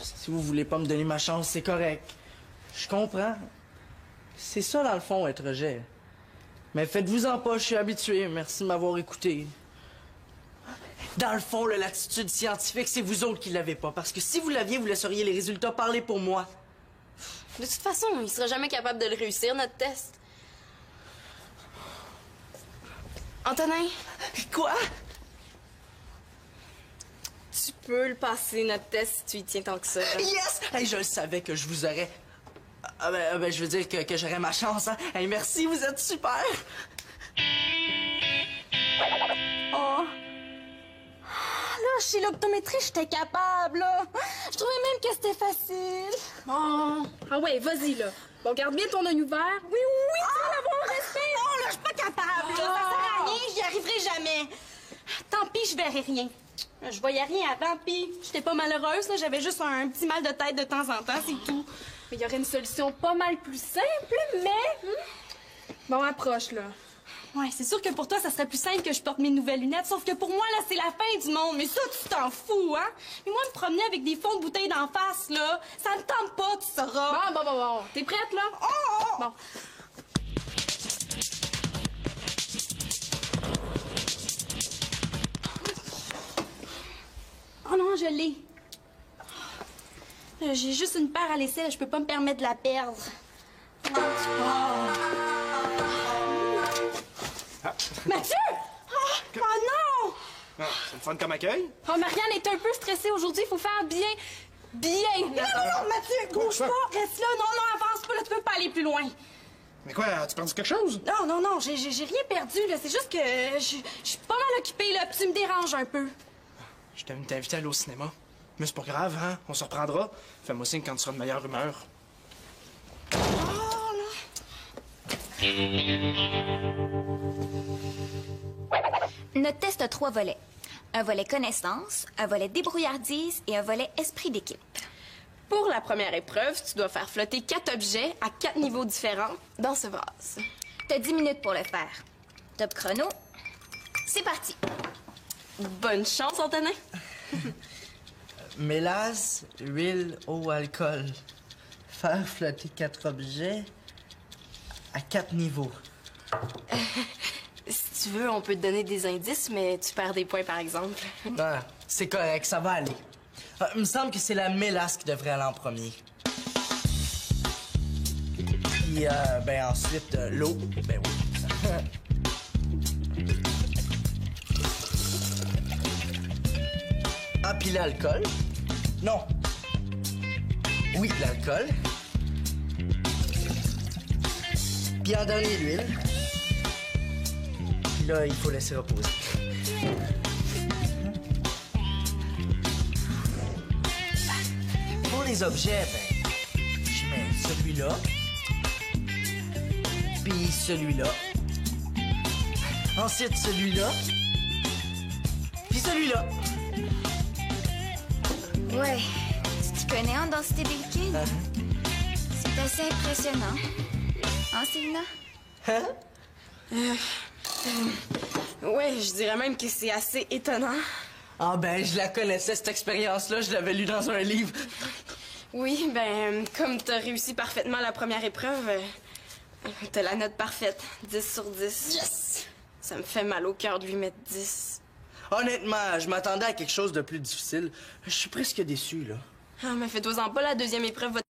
si vous voulez pas me donner ma chance, c'est correct. Je comprends. C'est ça, dans le fond, être rejet. Mais faites-vous-en pas, je suis habitué. Merci de m'avoir écouté. Dans le fond, l'attitude scientifique, c'est vous autres qui l'avez pas. Parce que si vous l'aviez, vous laisseriez les résultats parler pour moi. De toute façon, il sera jamais capable de le réussir, notre test. Antonin? Quoi? Tu peux le passer, notre test, si tu y tiens tant que ça. Yes! Hey, je le savais que je vous aurais... je veux dire que j'aurais ma chance, hein? Hey, merci, vous êtes super! Oh! Là, chez l'optométrie, j'étais capable, là. Je trouvais même que c'était facile. Bon. Ah ouais, vas-y, là. Bon, garde bien ton œil ouvert. Oui, tu vas l'avoir respect. Non, là, je suis pas capable, là. Ça sert à rien, j'y arriverai jamais. Tant pis, je verrai rien. Je voyais rien avant, puis j'étais pas malheureuse, là. J'avais juste un petit mal de tête de temps en temps, c'est tout. Mais il y aurait une solution pas mal plus simple, mais... Bon, approche, là. Ouais, c'est sûr que pour toi, ça serait plus simple que je porte mes nouvelles lunettes, sauf que pour moi, là, c'est la fin du monde. Mais ça, tu t'en fous, hein? Mais moi, me promener avec des fonds de bouteilles d'en face, là, ça me tente pas, tu sauras. Bon. T'es prête, là? Oh! Bon. Oh non, je l'ai. J'ai juste une paire à laisser, là, je peux pas me permettre de la perdre. Mathieu! Oh non! Non, ça me Fun comme accueil? Oh, Marianne est un peu stressée aujourd'hui. Il faut faire bien. Bien! Non, Mathieu, bouge pas! Reste là! Non, avance pas, là, tu peux pas aller plus loin! Mais quoi, tu penses quelque chose? Non, j'ai rien perdu, là. C'est juste que je suis pas mal occupée, là, puis tu me déranges un peu. Je t'ai invité à aller au cinéma. Mais c'est pas grave, hein? On se reprendra. Fais-moi signe quand tu seras de meilleure humeur. Notre test a 3 volets. Un volet connaissance, un volet débrouillardise et un volet esprit d'équipe. Pour la première épreuve, tu dois faire flotter 4 objets à 4 niveaux différents dans ce vase. T'as 10 minutes pour le faire. Top chrono. C'est parti. Bonne chance, Antonin. Mélasse, huile, eau, alcool. Faire flotter 4 objets à 4 niveaux. Si tu veux, on peut te donner des indices, mais tu perds des points, par exemple. Ah, c'est correct, ça va aller. Il me semble que c'est la mélasse qui devrait aller en premier. Puis, ben ensuite, l'eau. Ben oui. Ah, puis l'alcool. Non. Oui, l'alcool. Puis en dernier, l'huile. Puis là, il faut laisser reposer. Pour les objets, ben, je mets celui-là. Puis celui-là. Ensuite, celui-là. Puis celui-là. Ouais, tu t'y connais en densité des liquides? C'est assez impressionnant. Hein, Célina? Ouais, je dirais même que c'est assez étonnant. Ah ben, je la connaissais, cette expérience-là. Je l'avais lue dans un livre. Oui, ben, comme t'as réussi parfaitement la première épreuve, t'as la note parfaite. 10 sur 10. Yes! Ça me fait mal au cœur de lui mettre 10. Honnêtement, je m'attendais à quelque chose de plus difficile. Je suis presque déçu, là. Ah, mais fais-toi-en pas, la deuxième épreuve va